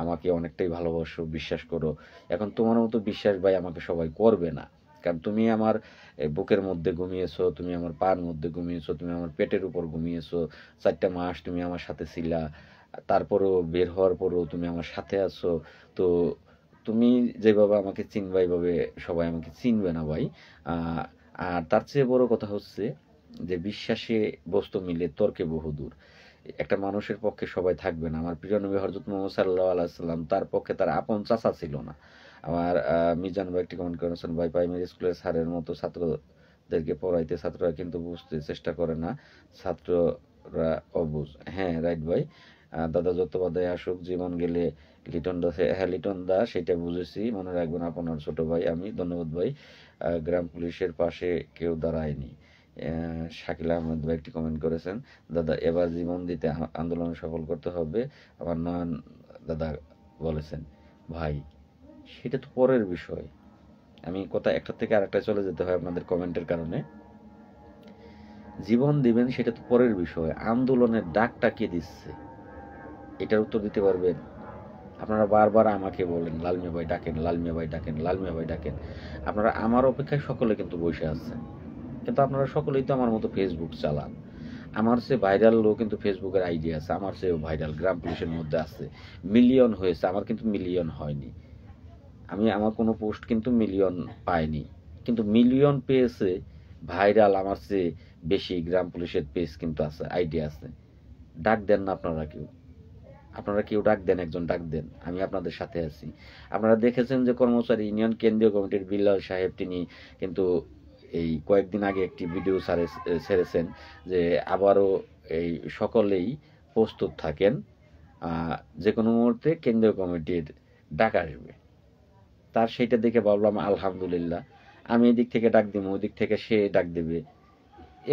A: আমাকে অনেকটাই ভালোবাসো, বিশ্বাস করো। এখন তোমার মতো বিশ্বাস ভাই আমাকে সবাই করবে না, কারণ তুমি আমার বুকের মধ্যে ঘুমিয়েছো, তুমি আমার পায়ের মধ্যে ঘুমিয়েছো, তুমি আমার পেটের উপর ঘুমিয়েছো, 4টা মাস তুমি আমার সাথে ছিলা, তারপরেও বের হওয়ার পরেও তুমি আমার সাথে আছো। তো তুমি যেভাবে আমাকে চিনবা এইভাবে সবাই আমাকে চিনবে না ভাই। আর তার চেয়ে বড় কথা হচ্ছে যে বিশ্বাসে বস্তু মিলে তর্কে বহুদূর। একটা মানুষের পক্ষে সবাই থাকবে না। আমার প্রিয় নবী হযরত মুহাম্মদ সাল্লাল্লাহু আলাইহি সাল্লাম, তার পক্ষে তার আপন চাচা ছিল না। আমার মিজান ভাই একটি কমেন্ট করেছেন, ভাই প্রাইমারি স্কুলের স্যারের মতো ছাত্রদেরকে পড়াইতে ছাত্ররা কিন্তু বুঝতে চেষ্টা করে না, ছাত্ররা অবুঝ। হ্যাঁ রাইট ভাই। দাদা চট্টোপাধ্যায় আসুক, জীবন গেলে লিটন দাস, হ্যাঁ লিটন দা সেটা বুঝেছি, মনে রাখবেন আপনার ছোট ভাই আমি। ধন্যবাদ ভাই। গ্রাম পুলিশের পাশে কেউ দাঁড়ায়নি। শাকিল আহমেদ ভাই একটি কমেন্ট করেছেন, দাদা এবার জীবন দিতে আন্দোলন সফল করতে হবে, আমার নয়ন দাদা বলেছেন। ভাই সেটা তো পরের বিষয়, আমি কথা একটা থেকে আরেকটা চলে যেতে হয় আপনাদের কমেন্টের কারণে। জীবন দিবেন সেটা তো পরের বিষয়, আন্দোলনের ডাকটা কে দিচ্ছে এটার উত্তর দিতে পারবেন? আপনারা বারবার আমাকে বলেন লালমিয়া ভাই ডাকেন, লালমিয়া ভাই ডাকেন, লালমিয়া ভাই ডাকেন। আপনারা আমার অপেক্ষায় সকলে কিন্তু বসে আছেন, কিন্তু আপনারা সকলেই তো আমার মতো ফেসবুক চালান। আমার চেয়ে ভাইরাল লোক কিন্তু ফেসবুকের আইডি আছে, আমার চেয়েও ভাইরাল গ্রাম পুলিশের মধ্যে আছে, মিলিয়ন হয়েছে, আমার কিন্তু মিলিয়ন হয়নি। আমার কোনো পোস্ট কিন্তু মিলিয়ন পায়নি, কিন্তু মিলিয়ন পেয়েছে ভাইরাল আমার চেয়ে বেশি গ্রাম পুলিশের পেজ কিন্তু আছে, আইডি আছে। ডাক দেন না আপনারা কেউ, আপনারা কেউ ডাক দেন, একজন ডাক দেন, আমি আপনাদের সাথে আছি। আপনারা দেখেছেন যে কর্মচারী ইউনিয়ন কেন্দ্রীয় কমিটির বিল্লাল সাহেব তিনি কিন্তু এই কয়েকদিন আগে একটি ভিডিও ছেড়েছেন যে আবারও এই সকলেই প্রস্তুত থাকেন, যে কোনো মুহূর্তে কেন্দ্রীয় কমিটির ডাক আসবে। তার সেইটা দেখে ভাবলাম আলহামদুলিল্লাহ, আমি এদিক থেকে ডাক দিব, ওই দিক থেকে সে ডাক দেবে,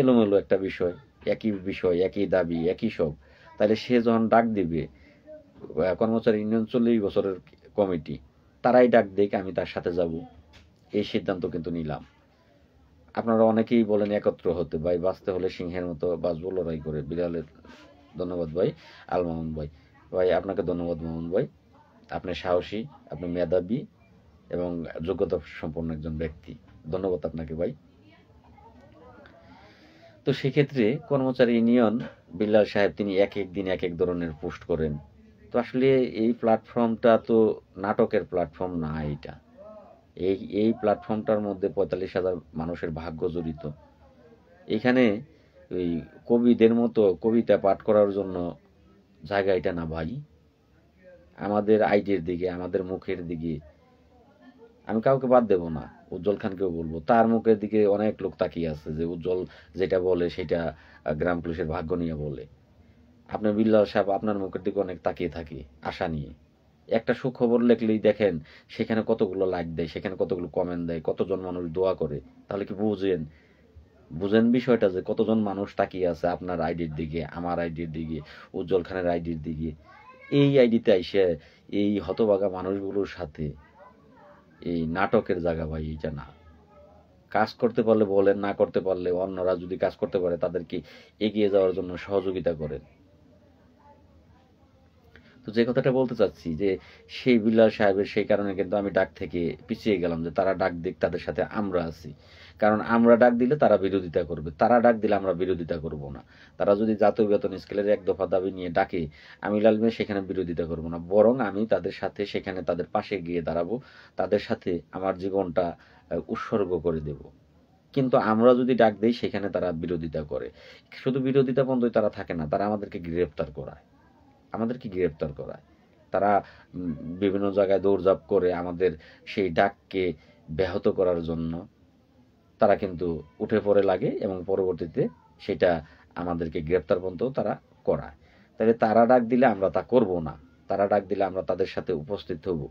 A: এলোমেলো একটা বিষয়, একই একই দাবি একই সব। তাহলে সে যখন ডাক দিবে, কর্মচারী ইউনিয়ন 40 বছরের কমিটি, তারাই ডাক দেখ, আমি তার সাথে যাব, এই সিদ্ধান্ত কিন্তু নিলাম। আপনারা অনেকেই বলেন একত্র হতে, ভাই বাঁচতে হলে সিংহের মতো বাঁচবো লড়াই করে, বিড়ালের। ধন্যবাদ ভাই আল মামুন ভাই। ভাই আপনাকে ধন্যবাদ মামুন ভাই, আপনি সাহসী, আপনি মেধাবী এবং যোগ্যতা সম্পন্ন একজন ব্যক্তি, ধন্যবাদ আপনাকে ভাই। তো সেক্ষেত্রে কর্মচারী ইউনিয়ন বিল্লাল সাহেব তিনি এক এক দিন এক এক ধরনের পোস্ট করেন। তো আসলে এই প্ল্যাটফর্মটা তো নাটকের প্ল্যাটফর্ম না, এই প্ল্যাটফর্মটার মধ্যে 45,000 মানুষের ভাগ্য জড়িত। এখানে ওই কবিদের মতো কবিতা পাঠ করার জন্য জায়গা এটা না ভাই। আমাদের আইডির দিকে, আমাদের মুখের দিকে আমি কাউকে বাদ দেব না, উজ্জ্বল খানকেও বলবো, তার মুখের দিকে অনেক লোক তাকিয়ে আছে যে উজ্জ্বল যেটা বলে সেটা গ্রাম পুলিশের ভাগ্য নিয়ে বলে। আপনার বিল্লাল সাহেব আপনার মুখের দিকে অনেক তাকিয়ে থাকে আশা নিয়ে। একটা সুখবর লেখলেই দেখেন সেখানে কতগুলো লাইক দেয়, সেখানে কতগুলো কমেন্ট দেয়, কতজন মানুষ দোয়া করে। তাহলে কি বুঝেন বিষয়টা যে কতজন মানুষ তাকিয়ে আছে আপনার আইডির দিকে, আমার আইডির দিকে, উজ্জ্বল খানের আইডির দিকে। এই আইডিতে আইসে এই হতভাগা মানুষগুলোর সাথে এই নাটকের জায়গা ভাই, এইটা না। কাজ করতে পারলে বলেন, না করতে পারলে অন্যরা যদি কাজ করতে পারে তাদেরকে এগিয়ে যাওয়ার জন্য সহযোগিতা করেন। তো যে কথাটা বলতে চাচ্ছি যে সেই বিল্লাল সাহেবের সেই কারণে কিন্তু আমি ডাক থেকে পিছিয়ে গেলাম, যে তারা ডাক দিক, তাদের সাথে আমরা আছি। কারণ আমরা ডাক দিলে তারা বিরোধিতা করবে, তারা ডাক দিলে আমরা বিরোধিতা করব না। তারা যদি জাতীয় বেতন স্কেলের 1 দফা দাবি নিয়ে ডাকে, আমি লাল মিয়া সেখানে বিরোধিতা করব না, বরং আমি তাদের সাথে সেখানে তাদের পাশে গিয়ে দাঁড়াবো, তাদের সাথে আমার জীবনটা উৎসর্গ করে দেব। কিন্তু আমরা যদি ডাক দেই সেখানে তারা বিরোধিতা করে। শুধু বিরোধিতা পর্যন্তই তারা থাকে না, তারা আমাদেরকে গ্রেফতার করায়। তারা বিভিন্ন জায়গায় দৌড়ঝাঁপ করে আমাদের সেই ডাককে ব্যাহত করার জন্য তারা কিন্তু উঠে পড়ে লাগে এবং পরবর্তীতে সেটা আমাদেরকে গ্রেফতার পর্যন্ত তারা করায়। তাহলে তারা ডাক দিলে আমরা তা করব না, তারা ডাক দিলে আমরা তাদের সাথে উপস্থিত হব।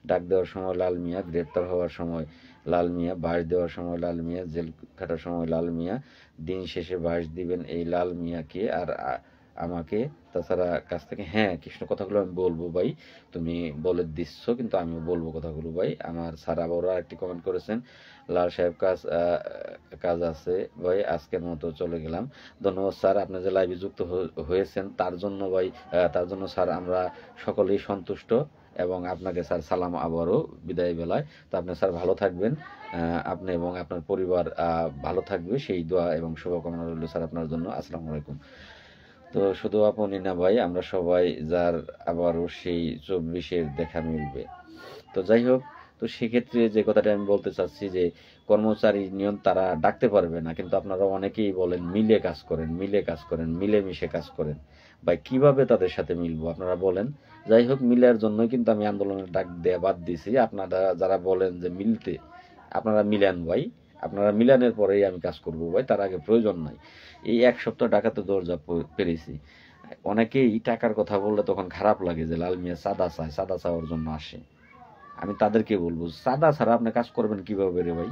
A: ডাক দেওয়ার সময় লাল মিয়া, গ্রেপ্তার হওয়ার সময় লাল মিয়া, বাঁশ দেওয়ার সময় লাল মিয়া, জেল খাটার সময় লাল মিয়া, দিন শেষে বাঁশ দিবেন এই লাল মিয়াকে আর আমাকে। তাছাড়া কাছ থেকে হ্যাঁ কৃষ্ণ কথাগুলো আমি বলবো ভাই, তুমি বলে দিচ্ছ কিন্তু আমিও বলবো কথাগুলো ভাই। আমার স্যার আবারও একটি কমেন্ট করেছেন, লাল সাহেব কাজ আছে ভাই, আজকের মতো চলে গেলাম। ধন্যবাদ স্যার, আপনি যে লাইভে যুক্ত হয়েছেন তার জন্য ভাই, তার জন্য স্যার আমরা সকলেই সন্তুষ্ট এবং আপনাকে স্যার সালাম আবারও বিদায় বেলায়। তো আপনি স্যার ভালো থাকবেন, আপনি এবং আপনার পরিবার ভালো থাকবে সেই দোয়া এবং শুভকামনা রইল স্যার আপনার জন্য। আসসালামু আলাইকুম। তো শুধু আপনি না ভাই, আমরা সবাই যার আবারও সেই 24-এর দেখা মিলবে। তো যাই হোক, তো সেক্ষেত্রে যে কথাটা আমি বলতে চাচ্ছি যে কর্মচারী ইউনিয়ন তারা ডাকতে পারবে না, কিন্তু আপনারা অনেকেই বলেন মিলে কাজ করেন, মিলেমিশে কাজ করেন। ভাই কিভাবে তাদের সাথে মিলবো আপনারা বলেন। যাই হোক, মিলার জন্যই কিন্তু আমি আন্দোলনের ডাক দেয়া বাদ দিছি। আপনারা যারা বলেন যে মিলতে, আপনারা মিলান ভাই, আপনারা মিলানের পরেই আমি কাজ করবো ভাই, তার আগে প্রয়োজন নাই। এই এক সপ্তাহ টাকাতে দরজা পেরেছি। অনেকেই টাকার কথা বললে তখন খারাপ লাগে যে লাল মিয়া চাঁদা চায়, চাঁদা চাওয়ার জন্য আসে। আমি তাদেরকে বলবো চাঁদা ছাড়া আপনি কাজ করবেন কিভাবে রে ভাই?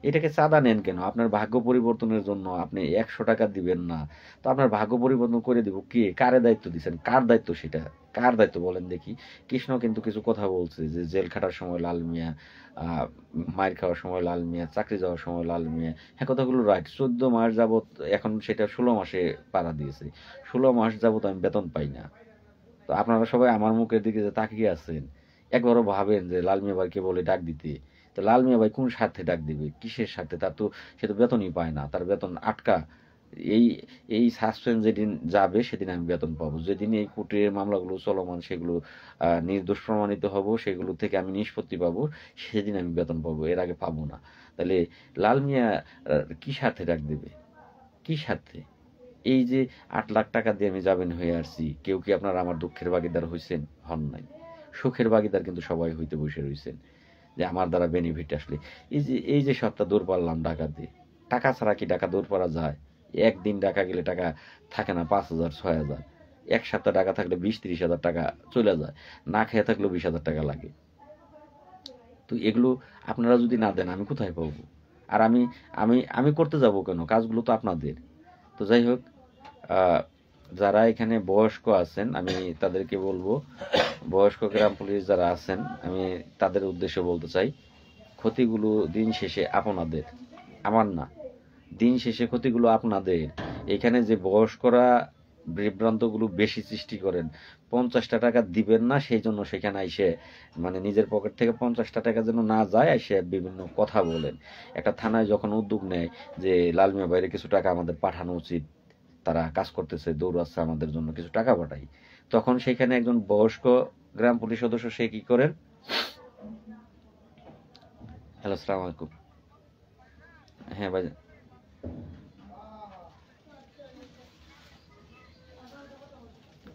A: এটাকে চাঁদা নেন কেন? আপনার ভাগ্য পরিবর্তনের জন্য আপনি 100 টাকা দিবেন না, তো আপনার ভাগ্য পরিবর্তন করে দিব কে? কারে দায়িত্ব দিচ্ছেন? কার দায়িত্ব সেটা? কার দায়িত্ব বলেন দেখি? কৃষ্ণ কিন্তু কিছু কথা বলছে যে জেল খাটার সময় লাল মিয়া, মায়ের খাওয়ার সময় লাল মিয়া, চাকরি যাওয়ার সময় লাল মিয়া। হ্যাঁ, কথাগুলো রাইট। 14 মাস যাবত, এখন সেটা 16 মাসে পাড়া দিয়েছে। 16 মাস যাবত আমি বেতন পাই না। তো আপনারা সবাই আমার মুখের দিকে যে তাকিয়ে আছেন, একবারও ভাবেন যে লাল মিয়া ভাইকে বলে ডাক দিতে। তো লাল মিয়া ভাই কোন স্বার্থে ডাক দিবে? কিসের স্বার্থে? তার তো সে তো বেতনই পায় না, তার বেতন আটকা। এই এই সাসপেন্স যেদিন যাবে সেদিন আমি বেতন পাবো। যেদিন এই কোর্টের মামলাগুলো চলমান সেগুলো নির্দোষ প্রমাণিত হব, সেগুলো থেকে আমি নিষ্পত্তি পাবো, সেদিন আমি বেতন পাবো, এর আগে পাবো না। তাহলে লাল মিয়া কি স্বার্থে ডাক দেবে? কি স্বার্থে? এই যে 8 লাখ টাকা দিয়ে আমি জামিন হয়ে আসছি, কেউ কি আপনারা আমার দুঃখের ভাগিদার হইছেন? হন নাই। সুখের ভাগিদার কিন্তু সবাই হইতে বসে রইছেন যে আমার দ্বারা বেনিফিট আসলে। এই যে সপ্তাহ দৌড় পারলাম টাকা দিয়ে, টাকা ছাড়া কি টাকা দৌড় পারা যায়? একদিন টাকা গেলে টাকা থাকে না 5,000 6,000, এক সপ্তাহ টাকা থাকলে 20-30 হাজার টাকা চলে যায়, না খেয়ে থাকলেও 20,000 টাকা লাগে। তো এগুলো আপনারা যদি না দেন আমি কোথায় পাবো? আর আমি আমি আমি করতে যাব কেন? কাজগুলো তো আপনাদের। তো যাই হোক, যারা এখানে বয়স্ক আছেন আমি তাদেরকে বলবো, বয়স্ক গ্রাম পুলিশ যারা আছেন আমি তাদের উদ্দেশ্যে বলতে চাই, ক্ষতিগুলো দিন শেষে আপনাদের, আমার না। দিন শেষে ক্ষতিগুলো আপনাদের। এখানে যে বয়স্করা বিভ্রান্তগুলো বেশি সৃষ্টি করেন, 50টা টাকা দিবেন না সেই জন্য সেখানে আইসে মানে নিজের পকেট থেকে 50টা টাকা যেন না যায়, আইসে বিভিন্ন কথা বলেন। একটা থানায় যখন উদ্যোগ নেয় যে লাল মিয়া বাইরে কিছু টাকা আমাদের পাঠানো উচিত, তারা কাজ করতেছে, দৌড়াচ্ছে আমাদের জন্য, কিছু টাকা পাঠাই, তখন সেখানে একজন বয়স্ক গ্রাম পুলিশ সদস্য সে কি করেন, হ্যালো আসসালামু আলাইকুম, হ্যাঁ ভাই,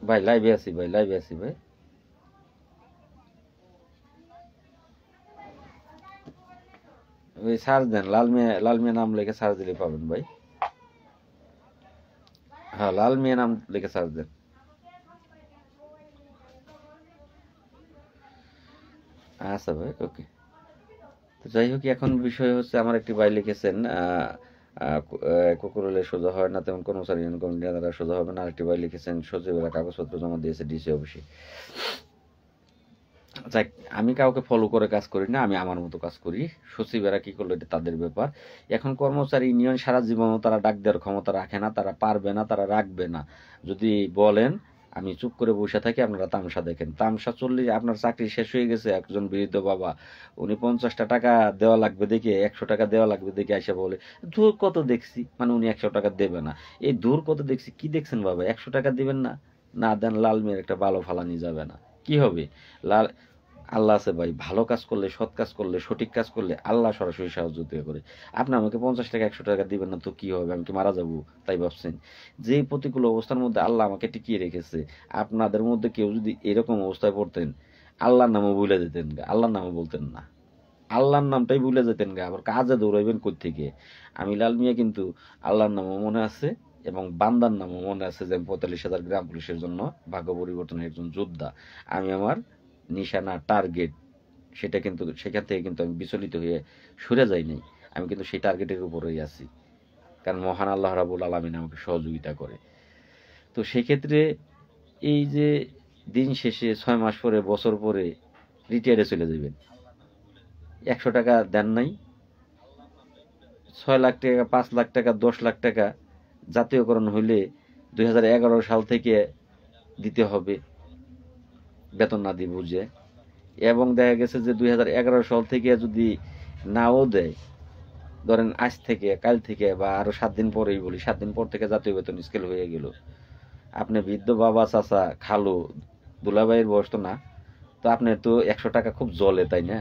A: ভাই লাইভে আছি ভাই, লাইভে আছি ভাই। ওই সার্চ দেন লাল মিয়া নাম লিখে সার্চ দিলে পাবেন ভাই। হ্যাঁ, লাল মিয়া নাম লিখে সার্চ দেন। আচ্ছা ভাই, ওকে। তো যাই হোক, এখন বিষয় হচ্ছে আমার একটি ভাই লিখেছেন কুকুরলে সোজা হয় না তেমন কর্মচারী কমিটি দ্বারা সোজা হবে না। আরেকটি ভাই লিখেছেন সচিবেরা কাগজপত্র জমা দিয়েছে ডিসি অফিসে। যাক, আমি কাউকে ফলো করে কাজ করি না, আমি আমার মতো কাজ করি। সচিবেরা কি করলো এটা তাদের ব্যাপার। এখন কর্মচারী ইউনিয়ন সারা জীবনও তারা ডাক দেওয়ার ক্ষমতা রাখে না, তারা পারবে না, তারা রাখবে না। যদি বলেন আমি চুপ করে বসে থাকি, আপনারা তামসা দেখেন। তামসা চললে আপনার চাকরি শেষ হয়ে গেছে, একজন বৃদ্ধ বাবা, উনি 50টা টাকা দেওয়া লাগবে দেখে, 100 টাকা দেওয়া লাগবে দেখে এসে বলে দূর কত দেখছি, মানে উনি 100 টাকা দেবে না। এই দূর কত দেখছি কি দেখছেন বাবা, 100 টাকা দিবেন না? না দেন লাল মেয়ের একটা ভালো ফালানি যাবে না, কি হবে? লাল আল্লাহ আছে ভাই, ভালো কাজ করলে, সৎ কাজ করলে, সঠিক কাজ করলে আল্লাহ সরাসরি সাহায্য করে। আপনি আমাকে 50 টাকা 100 টাকা দিবেন না তো কি হবে, আমি কি মারা যাবো তাই ভাবছেন? যে প্রতিকূল অবস্থার মধ্যে আল্লাহ আমাকে টিকিয়ে রেখেছে, আপনাদের মধ্যে কেউ যদি এরকম অবস্থায় পড়তেন, আল্লাহর নামও ভুলে যেতেন গা, আল্লাহর নামও বলতেন না, আল্লাহর নামটাই ভুলে যেতেন গা, আবার কাজে দৌড়াইবেন কই থেকে? আমি লাল মিয়া কিন্তু আল্লাহর নামও মনে আছে এবং বান্দার নামও মনে আছে যে আমি 45,000 গ্রাম পুলিশের জন্য ভাগ্য পরিবর্তনের একজন যোদ্ধা। আমি আমার নিশানা, টার্গেট, সেটা কিন্তু সেখান থেকে কিন্তু আমি বিচলিত হয়ে সরে যাই নাই। আমি কিন্তু সেই টার্গেটের উপরেই আছি, কারণ মহান আল্লাহ রাব্বুল আলামিন আমাকে সহযোগিতা করে। তো সেক্ষেত্রে এই যে দিন শেষে 6 মাস পরে, বছর পরে রিটায়ারে চলে যাবেন, 100 টাকা দেন নাই, 6 লাখ টাকা, 5 লাখ টাকা, 10 লাখ টাকা জাতীয়করণ হইলে 2011 সাল থেকে দিতে হবে, বেতন না দিয়ে বুঝে। এবং দেখা গেছে যে 2011 সাল থেকে যদি নাও দেয়, ধরেন আজ থেকে, কাল থেকে, বা আরো 7 দিন পরেই বলি, 7 দিন পর থেকে জাতীয় বেতন স্কেল হয়ে গেল, আপনি বৃদ্ধ বাবা, চাচা, খালু, দুলাভাইয়ের বয়স তো না, তো আপনার তো 100 টাকা খুব জলে, তাই না?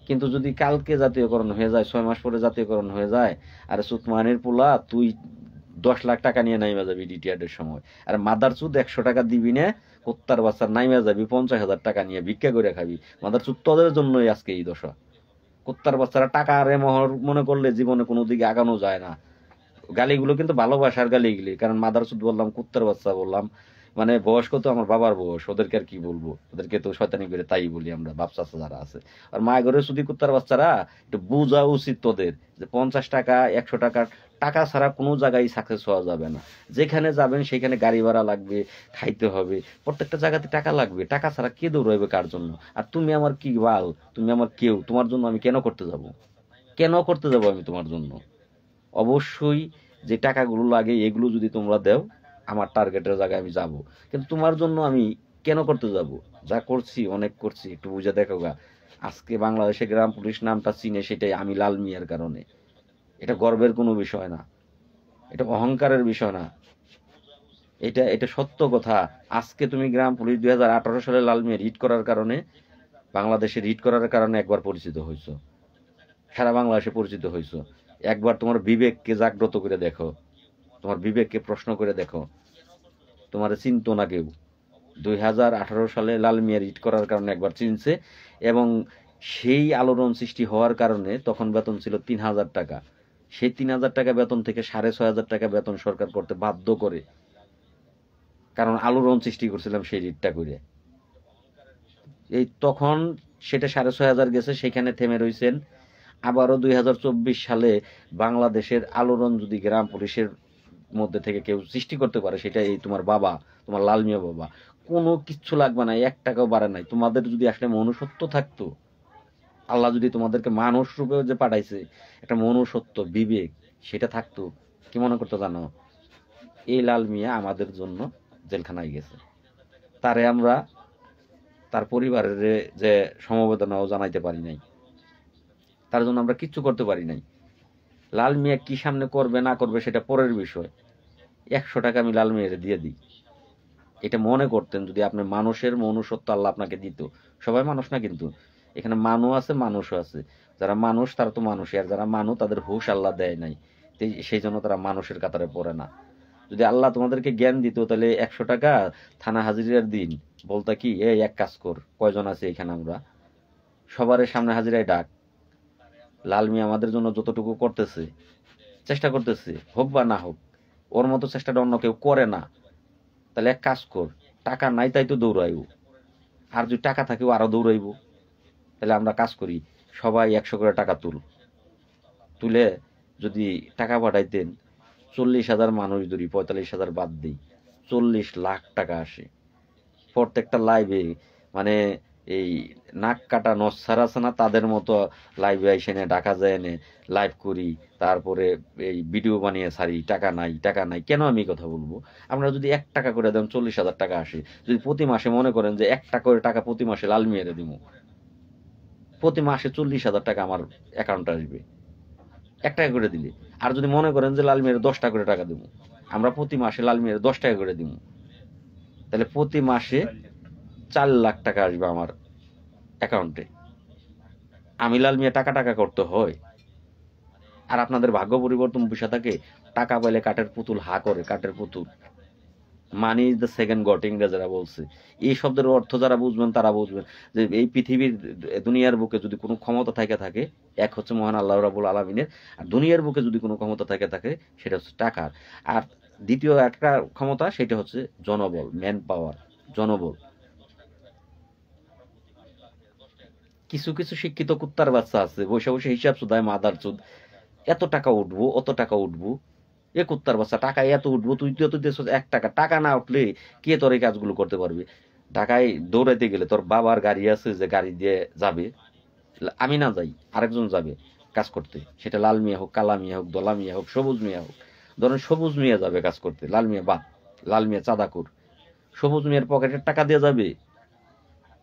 A: কিন্তু যদি কালকে জাতীয়করণ হয়ে যায়, 6 মাস পরে জাতীয়করণ হয়ে যায়, আর সুতমানের পোলা তুই 10 লাখ টাকা নিয়ে নাইমা যাবি রিটায়ার্ডের সময়, আর মাদার চুদ 100 টাকা দিবি না, কুত্তার বাচ্চার নাইমা যাবি 50,000 টাকা নিয়ে ভিক্ষা করে খাবি। মাদার চুদ তোদের জন্যই আজকে এই দশা। কুত্তার বাচ্চারা টাকা আরে মহর মনে করলে জীবনে কোনো দিকে আগানো যায় না। গালিগুলো কিন্তু ভালোবাসার গালিগুলি, কারণ মাদার চুদ বললাম, কুত্তার বাচ্চা বললাম, মানে বয়স্ক তো আমার বাবার বয়স, ওদেরকে আর কি বলবো, ওদেরকে তো শয়তানি করে তাই বলি আমরা, বাপ চাচা যারা আছে। আর মায়ের ঘরে শুধু কুত্তার বাচ্চারা, একটু বোঝা উচিত তোদের যে 50 টাকা 100 টাকা টাকা ছাড়া কোনো জায়গায় সাকসেস হওয়া যাবে না। যেখানে যাবেন সেখানে গাড়ি ভাড়া লাগবে, খাইতে হবে, প্রত্যেকটা জায়গাতে টাকা লাগবে, টাকা ছাড়া কে দৌড়াইবে কার জন্য? আর তুমি আমার কি বাল, তুমি আমার কেউ, তোমার জন্য আমি কেন করতে যাব? কেন করতে যাব আমি তোমার জন্য? অবশ্যই যে টাকাগুলো লাগে এগুলো যদি তোমরা দাও, আমার টার্গেটের জায়গায় আমি যাব। কিন্তু তোমার জন্য আমি কেন করতে যাব? যা করছি অনেক করছি, একটু বুঝে দেখো গা। আজকে বাংলাদেশে গ্রাম পুলিশ নামটা চিনে, সেটাই আমি লাল মিয়ার কারণে। এটা গর্বের কোনো বিষয় না, এটা অহংকারের বিষয় না, এটা এটা সত্য কথা। আজকে তুমি গ্রাম পুলিশ 2018 সালে লাল মিয়া হিট করার কারণে, বাংলাদেশে হিট করার কারণে একবার পরিচিত হয়েছো, সারা বাংলাদেশে পরিচিত হয়েছো। একবার তোমার বিবেককে জাগ্রত করে দেখো, তোমার বিবেককে প্রশ্ন করে দেখো, তোমার চিনতো না কেউ। 2018 সালে লাল মিয়া হিট করার কারণে একবার চিনছে, এবং সেই আলোড়ন সৃষ্টি হওয়ার কারণে তখন বেতন ছিল 3,000 টাকা। সেই 3,000 টাকা বেতন থেকে 6,500 টাকা বেতন সরকার করতে বাধ্য করে, কারণ আলোড়ন সৃষ্টি করছিলাম সেই রিটটা করে। এই তখন সেটা 6,500 গেছে, সেখানে থেমে রয়েছেন। আবারও 2024 সালে বাংলাদেশের আলোড়ন যদি গ্রাম পুলিশের মধ্যে থেকে কেউ সৃষ্টি করতে পারে, সেটা এই তোমার বাবা, তোমার লাল মিয়া বাবা। কোনো কিচ্ছু লাগবে না, 1 টাকাও বাড়ে নাই। তোমাদের যদি আসলে মনুষ্যত্ব থাকতো, আল্লাহ যদি তোমাদেরকে মানুষ রূপে যে পাঠাইছে, একটা মনুষ্যত্ব, বিবেক, সেটা থাকতো, কি মনে করতে জানো? এই লাল মিয়া আমাদের জন্য জেলখানায় গেছে, তারে আমরা তার পরিবারের যে সমবেদনাও জানাইতে পারি নাই, তার জন্য আমরা কিচ্ছু করতে পারি নাই। লাল মিয়া কি সামনে করবে না করবে সেটা পরের বিষয়। 100 টাকা আমি লাল মিয়ারে দিয়ে দিই, এটা মনে করতেন যদি আপনি মানুষের মনুষ্যত্ব আল্লাহ আপনাকে দিত। সবাই মানুষ না কিন্তু, এখানে মানুষ আছে, মানুষও আছে। যারা মানুষ তারা তো মানুষই, আর যারা মানুষ তাদের হুশ আল্লাহ দেয় নাই, সেই জন্য তারা মানুষের কাতারে পড়ে না। যদি আল্লাহ তোমাদেরকে জ্ঞান দিত, তাহলে 100 টাকা থানা হাজিরার দিন বলতা কি, এই এক কাজ কর, কয়জন আছে এখানে আমরা, সবার সামনে হাজিরায় ডাক, লাল মিয়া আমাদের জন্য যতটুকু করতেছে, চেষ্টা করতেছে, হোক বা না হোক, ওর মতো চেষ্টাটা অন্য কেউ করে না। তাহলে এক কাজ কর, টাকা নাই তাই তো দৌড়াইব, আর যদি টাকা থাকেও আরো দৌড়াইব। তাহলে আমরা কাজ করি, সবাই 100 করে টাকা তুলে যদি টাকা পাঠাইতেন, 40,000 মানুষ ধরি, 45,000 বাদ দিই, 40 লাখ টাকা আসে প্রত্যেকটা লাইভে। মানে এই নাক কাটা নচ্ছার আছে না, তাদের মতো লাইভে এসে ঢাকা যায় এনে লাইভ করি, তারপরে এই ভিডিও বানিয়ে ছাড়ি, টাকা নাই টাকা নাই। কেন আমি কথা বলবো? আপনারা যদি 1 টাকা করে দেন, 40,000 টাকা আসে। যদি প্রতি মাসে মনে করেন যে 1 টাকা করে টাকা প্রতি মাসে লাল মেরে দিব, প্রতি মাসে 40,000 টাকা আমার অ্যাকাউন্টে আসবে 1 টাকা করে দিলে। আর যদি মনে করেন যে লাল মেরে 10 টাকা করে টাকা দেবো, আমরা প্রতি মাসে লাল মেরে 10 টাকা করে দিব, তাহলে প্রতি মাসে 4 লাখ টাকা আসবে আমার অ্যাকাউন্টে। আমি লাল মিয়া টাকা টাকা করতে হয়, আর আপনাদের ভাগ্য পরিবর্তন বিষয় থাকে, টাকা পাইলে কাঠের পুতুল হা করে, কাঠের পুতুল। Money is the second god, ইংরেজরা বলছে। এই শব্দের অর্থ যারা বুঝবেন তারা বুঝবেন যে এই পৃথিবীর দুনিয়ার বুকে যদি কোনো ক্ষমতা থাকে থাকে, এক হচ্ছে মহান আল্লাহ রাব্বুল আলামিনের, আর দুনিয়ার বুকে যদি কোনো ক্ষমতা থাকে থাকে সেটা হচ্ছে টাকার। আর দ্বিতীয় একটা ক্ষমতা, সেটা হচ্ছে জনবল, ম্যান পাওয়ার, জনবল। কিছু কিছু শিক্ষিত কুত্তার বাচ্চা আছে বসে বসে হিসাব সুদায় মাদার চুদ, এত টাকা উঠবো, অত টাকা উঠবো। এ কুত্তার বাচ্চা, টাকা এত উঠবো, তুই তো দেশ 1 টাকা, টাকা না উঠলে কে তোর এই কাজগুলো করতে পারবি? ঢাকায় দৌড়াইতে গেলে তোর বাবার গাড়ি আছে যে গাড়ি দিয়ে যাবে, আমি না যাই, আরেকজন যাবে কাজ করতে, সেটা লাল মিয়া হোক, কালা মিয়া হোক, দলা মিয়া হোক, সবুজ মিয়া হোক। ধরেন সবুজ মিয়া যাবে কাজ করতে, লাল মিয়া বাদ, লাল মিয়া চাঁদাকুর, সবুজ মিয়ার পকেটের টাকা দিয়ে যাবে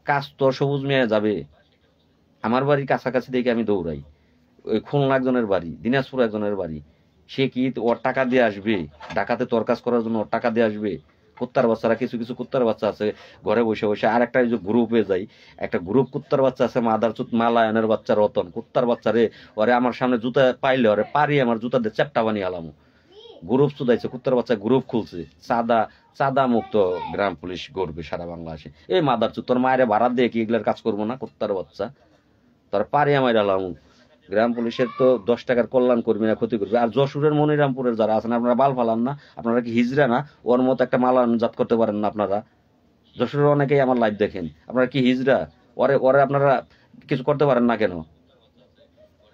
A: কাজ, তো সবুজ মিয়া যাবে। আমার বাড়ির কাছাকাছি দেখে আমি দৌড়াই, ওই খুলনা একজনের বাড়ি, দিনাজপুর একজনের বাড়ি, সে কি ওর টাকা দিয়ে আসবে ঢাকাতে তোর কাজ করার জন্য? ওর টাকা দিয়ে আসবে? কুত্তার বাচ্চারা, কিছু কিছু কুত্তার বাচ্চা আছে ঘরে বসে বসে। আর একটা যে গ্রুপে যাই, একটা গ্রুপ কুত্তার বাচ্চা আছে, মাদার চুত মালায়নের বাচ্চা রতন কুত্তার বাচ্চা রে, ওরে আমার সামনে জুতা পাইলে ওরে পারি আমার জুতা দিয়ে চ্যাপটা বানিয়ে আলামু। গ্রুপ চুদাইছে কুত্তার বাচ্চা, গ্রুপ খুলছে, চাঁদা, চাঁদা মুক্ত গ্রাম পুলিশ গড়বে সারা বাংলাদেশে। এই মাদার চুত, তোর মায়ের ভাড়া দিয়ে কি এগুলার কাজ করবো না? কুত্তার বাচ্চা, তোর পারি আমার আলামু। গ্রাম পুলিশের তো 10 টাকার কল্যাণ করবি না, ক্ষতি করবি। আর যশোরের মনিরামপুরের যারা আছেন, আপনারা বাল ফালান না? আপনারা কি হিজড়া না? ওর মতো একটা মালান জাত করতে পারেন না আপনারা? যশোরের অনেকেই আমার লাইভ দেখেন, আপনারা কি হিজড়া? ওরে ওরে আপনারা কিছু করতে পারেন না কেন?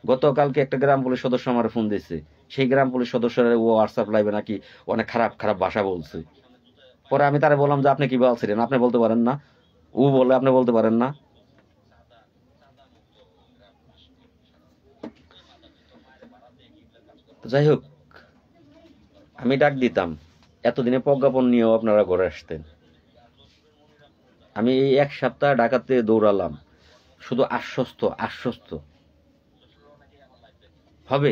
A: গতকালকে একটা গ্রাম পুলিশ সদস্য আমার ফোন দিয়েছে, সেই গ্রাম পুলিশ সদস্যরা ও হোয়াটসঅ্যাপ লাইভে নাকি অনেক খারাপ খারাপ ভাষা বলছে। পরে আমি তারা বললাম যে আপনি কি বলছিলেন, আপনি বলতে পারেন না? ও বলে আপনি বলতে পারেন না? যাই হোক, আমি ডাক দিতাম, এতদিনে প্রজ্ঞাপন নিয়েও আপনারা ঘরে আসতেন। আমি এই 1 সপ্তাহ ঢাকাতে দৌড়ালাম, শুধু আশ্বস্ত আশ্বস্ত হবে,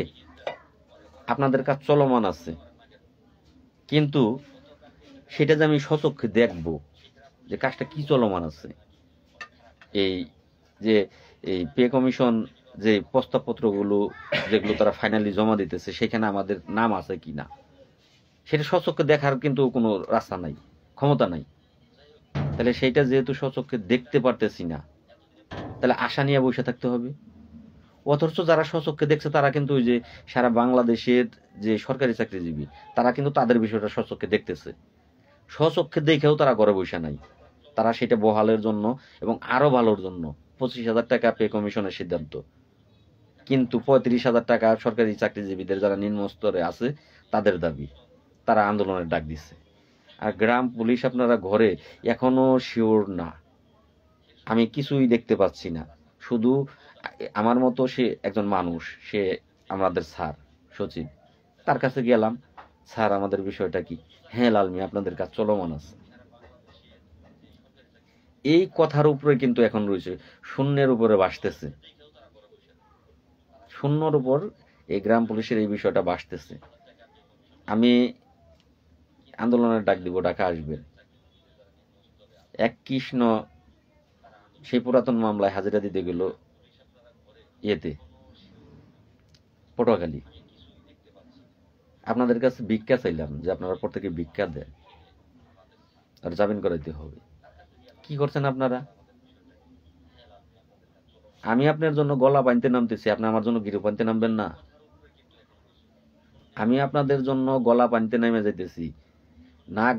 A: আপনাদের কাজ চলমান আছে, কিন্তু সেটা যে আমি স্বচক্ষে দেখব যে কাজটা কি চলমান আছে। এই যে এই পে কমিশন যে প্রস্তাবপত্রগুলো যেগুলো তারা ফাইনালি জমা দিতেছে, সেখানে আমাদের নাম আছে কি না, সেটা স্বচক্ষে দেখার কিন্তু কোনো রাস্তা নাই, ক্ষমতা নাই। তাহলে সেইটা যেহেতু স্বচক্ষে দেখতে পারতেছি না, তাহলে আশা নিয়ে বসে থাকতে হবে। অথচ যারা স্বচক্ষে দেখছে তারা কিন্তু ওই যে সারা বাংলাদেশের যে সরকারি চাকরিজীবী, তারা কিন্তু তাদের বিষয়টা স্বচক্ষে দেখতেছে। স্বচক্ষে দেখেও তারা ঘরে বসে নাই, তারা সেটা বহালের জন্য এবং আরো ভালোর জন্য 25,000 টাকা পে কমিশনের সিদ্ধান্ত, কিন্তু 35,000 টাকা সরকারি চাকরিজীবীদের যারা নিম্ন স্তরে আছে তাদের দাবি, তারা আন্দোলনের ডাক দিচ্ছে। আর গ্রাম পুলিশ আপনারা ঘরে এখনো শিওর না, আমি কিছুই দেখতে পাচ্ছি না। শুধু আমার মতো সে একজন মানুষ, সে আমাদের স্যার সচিব, তার কাছে গেলাম, স্যার আমাদের বিষয়টা কি? হ্যাঁ লাল মিয়া, আপনাদের কাজ চলমান আছে। এই কথার উপরে কিন্তু এখন রয়েছে, শূন্যের উপরে ভাসতেছে, শূন্যর উপর এই গ্রাম পুলিশের এই বিষয়টা ভাসতেছে। আমি আন্দোলনের ডাক দিব, ঢাকা আসবেন। এক কৃষ্ণ সেই পুরাতন মামলায় হাজিরা দিতে গেল ইয়েতে, পটুয়াখালী। আপনাদের কাছে ভিক্ষা চাইলাম যে আপনারা প্রত্যেকে ভিক্ষা দেন, আর জামিন করাইতে হবে। কি করছেন আপনারা? আমি আপনার জন্য গলা বাঁধতে নামতেছি, আপনি আমার জন্য গিরু বাঁধতে নামবেন না? আমি আপনাদের জন্য গলা বাঁধতে নেমে যাইতেছি, নাক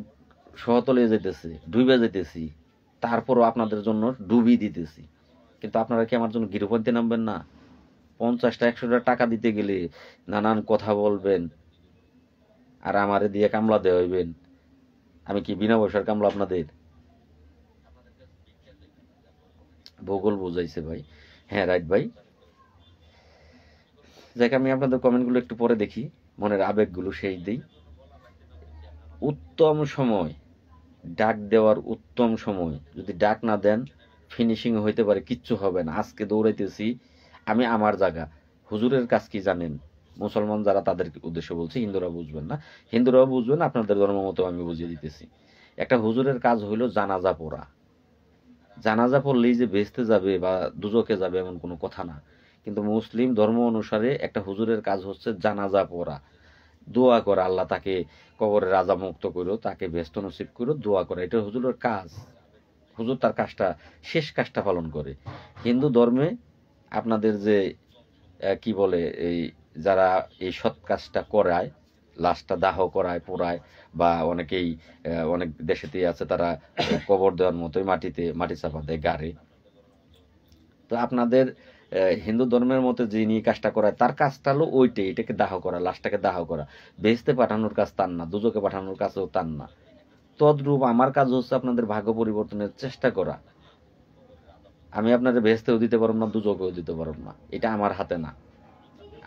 A: সহতলে যাইতেছে, ডুবে যাইতেছি, তারপরও আপনাদের জন্য ডুবি দিতেছি, কিন্তু আপনারা কি আমার জন্য গিরু বাঁধতে নামবেন না? 50টা 100টা টাকা দিতে গেলে নানান কথা বলবেন, আর আমারে দিয়ে কামলা দেওয়া হইবেন। আমি কি বিনা পয়সার কামলা আপনাদের? ভূগোল বুঝাইছে ভাই। হ্যাঁ রাইট ভাই। যাক, আমি আপনাদের কমেন্টগুলো একটু পরে দেখি, মনের আবেগগুলো সেই দিই। উত্তম সময়, ডাক দেওয়ার উত্তম সময়, যদি ডাক না দেন ফিনিশিং হইতে পারে, কিচ্ছু হবে না। আজকে দৌড়াইতেছি আমি আমার জায়গা। হুজুরের কাজ কি জানেন? মুসলমান যারা তাদের উদ্দেশ্য বলছি, হিন্দুরা বুঝবেন না, হিন্দুরাও বুঝবেন, আপনাদের ধর্ম মতো আমি বুঝিয়ে দিতেছি। একটা হুজুরের কাজ হইল জানাজা পড়া। জানাজা পড়লেই যে বেহেশতে যাবে বা দুজকে যাবে এমন কোনো কথা না। কিন্তু মুসলিম ধর্ম অনুসারে একটা হুজুরের কাজ হচ্ছে জানাজা পড়া, দোয়া করা, আল্লাহ তাকে কবরের আযাব মুক্ত করো, তাকে বেহেশত নসিব করো, দোয়া করা, এটা হুজুরের কাজ। হুজুর তার কাজটা, শেষ কাজটা পালন করে। হিন্দু ধর্মে আপনাদের যে কি বলে, এই যারা এই সৎ কাজটা করায়, লাশটা দাহ করায়, পোড়ায়, বা অনেকেই অনেক দেশেতেই আছে তারা কবর দেওয়ার মতোই মাটিতে মাটি চাপা দেয় গাড়ে। তো আপনাদের হিন্দু ধর্মের মতে যিনি কাজটা করায় তার কাজটা হলো ওইটাই, এটাকে দাহ করা, লাশটাকে দাহ করা। বেহেশতে পাঠানোর কাজ তার না, দুজকে পাঠানোর কাজও তার না। তদ্রূপ আমার কাজ হচ্ছে আপনাদের ভাগ্য পরিবর্তনের চেষ্টা করা। আমি আপনাদের বেহেশতেও দিতে পারব না, দুজকেও দিতে পারব না, এটা আমার হাতে না।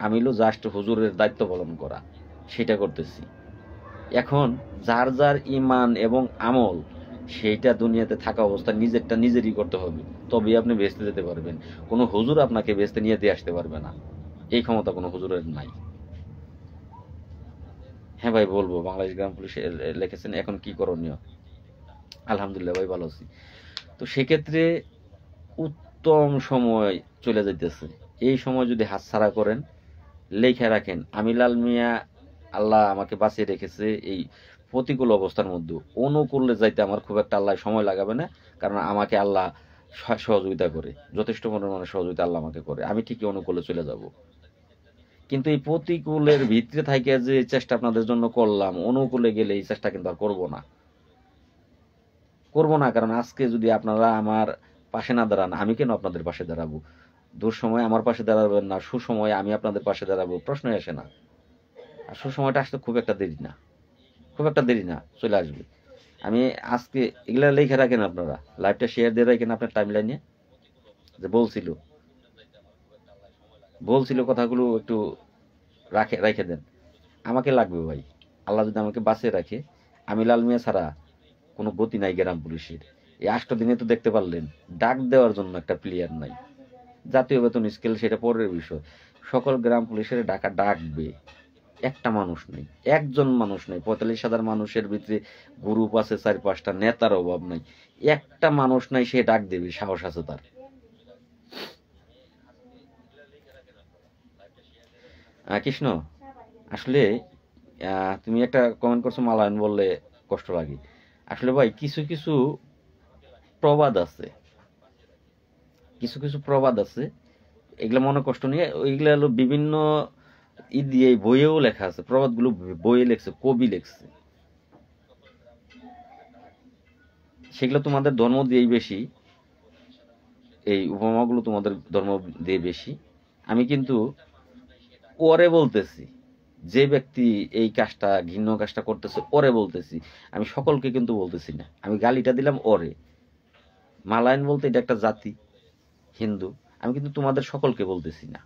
A: আমি হলো জাস্ট হুজুরের দায়িত্ব পালন করা, সেটা করতেছি। এখন যার যার ইমান এবং আমল, সেইটা দুনিয়াতে থাকা অবস্থা নিজেরটা নিজেরই করতে হবে, তবেই আপনি বেহেশতে যেতে পারবেন। কোনো হুজুর আপনাকে বেহেশতে নিয়ে দিয়ে আসতে পারবে না, এই ক্ষমতা কোনো হুজুরের নাই। হ্যাঁ ভাই বলবো, বাংলাদেশ গ্রাম পুলিশ লিখেছেন এখন কি করণীয়। আলহামদুলিল্লাহ ভাই, ভালো আছি। তো সেক্ষেত্রে উত্তম সময় চলে যাইতেছে, এই সময় যদি হাতছাড়া করেন, লেখা রাখেন আমি লাল মিয়া, আল্লাহ আমাকে বাঁচিয়ে রেখেছে এই প্রতিকূল অবস্থার মধ্যে। অনুকূলে যাইতে আমার খুব একটা আল্লাহ সময় লাগাবে না, কারণ আমাকে আল্লাহ সহযোগিতা করে, যথেষ্ট পরিমাণে সহযোগিতা আল্লাহ আমাকে করে, আমি ঠিকই অনুকূলে চলে যাব। কিন্তু এই প্রতিকূলের ভিতরে থাকে যে চেষ্টা আপনাদের জন্য করলাম, অনুকূলে গেলে এই চেষ্টা কিন্তু আর করবো না। কারণ আজকে যদি আপনারা আমার পাশে না দাঁড়ান, আমি কেন আপনাদের পাশে দাঁড়াবো? দুঃসময় আমার পাশে দাঁড়াবেন না, সুসময়ে আমি আপনাদের পাশে দাঁড়াবো, প্রশ্নই আসে না। আর সুসময়টা আসতে খুব একটা দেরি না, চলে আসবে। আমি আজকে এগুলা লিখে রাখেন, আপনারা লাইভটা শেয়ার দিয়ে রাখেন আপনার টাইম লাইনে, যে বলছিল কথাগুলো একটু রেখে দেন। আমাকে লাগবে ভাই, আল্লাহ যদি আমাকে বাঁচিয়ে রাখে, আমি লাল মিয়া ছাড়া কোনো গতি নাই গ্রাম পুলিশের। এই 8 দিনে তো দেখতে পারলেন, ডাক দেওয়ার জন্য একটা প্লেয়ার নাই। জাতীয় বেতন স্কেল সেটা পরের বিষয়, সকল গ্রাম পুলিশের ডাকবে, একটা মানুষ নেই, একজন মানুষ নেই। 45,000 মানুষের ভিতরে গ্রুপ আছে 4-5টা, নেতার অভাব নাই, একটা মানুষ নাই, সে ডাক দেবে, সাহস আছে তার। কৃষ্ণ, আসলে তুমি একটা কমেন্ট করছো মালায়ন বললে কষ্ট লাগে। আসলে ভাই কিছু কিছু প্রবাদ আছে, এগুলো মনে কষ্ট নিয়ে, ওইগুলো হলো বিভিন্ন দিয়ে বইয়েও লেখা আছে, প্রবাদগুলো বইয়ে লেখছে, কবি লেখছে, সেগুলো তোমাদের ধর্ম দিয়েই বেশি, এই উপমাগুলো তোমাদের ধর্ম দিয়ে বেশি। আমি কিন্তু ওরে বলতেছি, যে ব্যক্তি এই কাজটা, ঘৃণ্য কাজটা করতেছে, ওরে বলতেছি, আমি সকলকে কিন্তু বলতেছি না। আমি গালিটা দিলাম ওরে। মালায়ন বলতে এটা একটা জাতি, হিন্দু, আমি কিন্তু তোমাদের সকলকে বলতেছি না।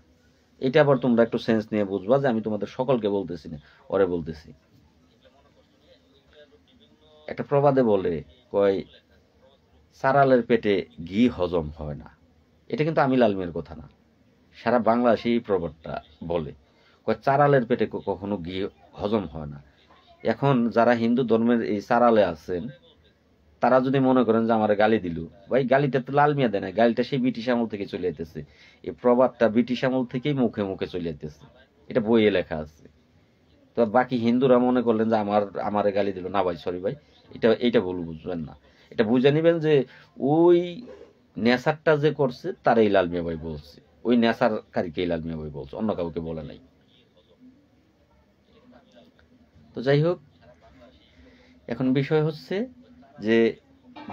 A: এটা আবার তোমরা একটু সেন্স নিয়ে বুঝবা যে আমি তোমাদের সকলকে বলতেছি না, ওরে বলতেছি। একটা প্রবাদে বলে, কয় চারালের পেটে ঘি হজম হয় না। এটা কিন্তু আমি লালমিয়ার কথা না, সারা বাংলাদেশে এই প্রবাদটা বলে, কয় চারালের পেটে কখনো ঘি হজম হয় না। এখন যারা হিন্দু ধর্মের এই চারালে আছেন, তারা যদি মনে করেন যে আমার গালি দিল, ভাই গালিটা তো লাল মিয়া দেয় না, গালিটা সেই ব্রিটিশ আমল থেকে চলে যেতেছে। এই প্রবাদটা ব্রিটিশ আমল থেকেই মুখে মুখে চলে যেতেছে, এটা বইয়ে লেখা আছে। তো বাকি হিন্দুরা মনে করলেন যে আমারে গালি দিল না, ভাই সরি ভাই, এইটা ভুল বুঝবেন না। এটা বুঝে নিবেন যে ওই নেশারটা যে করছে তার এই লাল মিয়া ভাই বলছে, ওই নেশারকারীকে এই লাল মিয়া ভাই বলছে, অন্য কাউকে বলে নাই। তো যাই হোক, এখন বিষয় হচ্ছে যে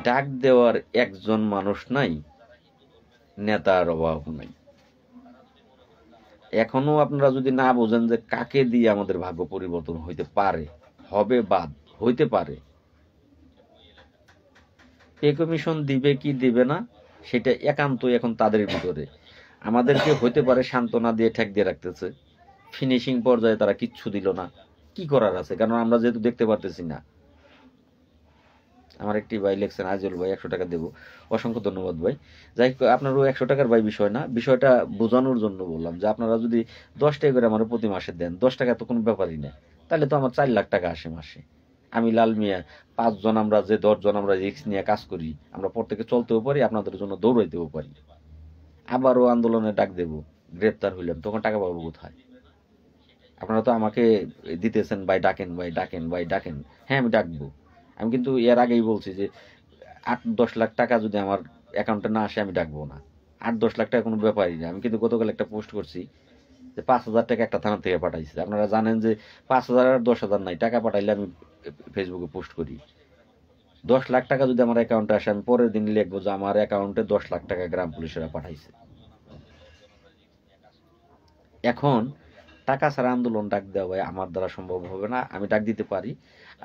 A: ডাক দেওয়ার একজন মানুষ নাই, নেতার অভাব নাই। এখনো আপনারা যদি না বোঝেন যে কাকে দিয়ে আমাদের ভাগ্য পরিবর্তন হইতে পারে, হবে বাদ হইতে পারে, পে কমিশন দিবে কি দিবে না সেটা একান্তই এখন তাদের ভিতরে। আমাদেরকে হইতে পারে সান্ত্বনা দিয়ে ঠেক দিয়ে রাখতেছে, ফিনিশিং পর্যায়ে তারা কিচ্ছু দিল না, কি করার আছে, কারণ আমরা যেহেতু দেখতে পারতেছি না। আমার একটি ভাই লেখছেন, আজল ভাই 100 টাকা দেবো, অসংখ্য ধন্যবাদ ভাই। যাই হোক, আপনারও 100 টাকার ভাই বিষয় না, বিষয়টা বোঝানোর জন্য বললাম যে আপনারা যদি 10 টাকা করে আমার প্রতি মাসে দেন, 10 টাকা তো কোনো ব্যাপারই না, তাহলে তো আমার 4 লাখ টাকা আসে মাসে। আমি লাল মিয়া 5 জন আমরা যে 10 জন আমরা রিস্ক নিয়ে কাজ করি, আমরা প্রত্যেকে চলতেও পারি, আপনাদের জন্য দৌড়াইতেও পারি। আবারও আন্দোলনে ডাক দেব, গ্রেপ্তার হইলাম, তখন টাকা পাবো কোথায়? আপনারা তো আমাকে দিতেছেন ভাই ডাকেন, ভাই ডাকেন, ভাই ডাকেন। হ্যাঁ আমি ডাকবো। আমি কিন্তু এর আগেই বলছি যে 8-10 লাখ টাকা যদি আমার অ্যাকাউন্টে না আসে আমি ডাকবো না। 8-10 লাখ টাকা কোনো ব্যাপারই না। আমি কিন্তু গতকাল একটা পোস্ট করছি যে 5,000 টাকা একটা থানা থেকে পাঠাইছে। আপনারা জানেন যে 5,000 আর 10,000 নাই, টাকা পাঠাইলে আমি ফেসবুকে পোস্ট করি। 10 লাখ টাকা যদি আমার অ্যাকাউন্টে আসে, আমি পরের দিন লিখবো যে আমার অ্যাকাউন্টে 10 লাখ টাকা গ্রাম পুলিশেরা পাঠাইছে। এখন টাকা ছাড়া আন্দোলন ডাক দেওয়া ভাই আমার দ্বারা সম্ভব হবে না। আমি ডাক দিতে পারি,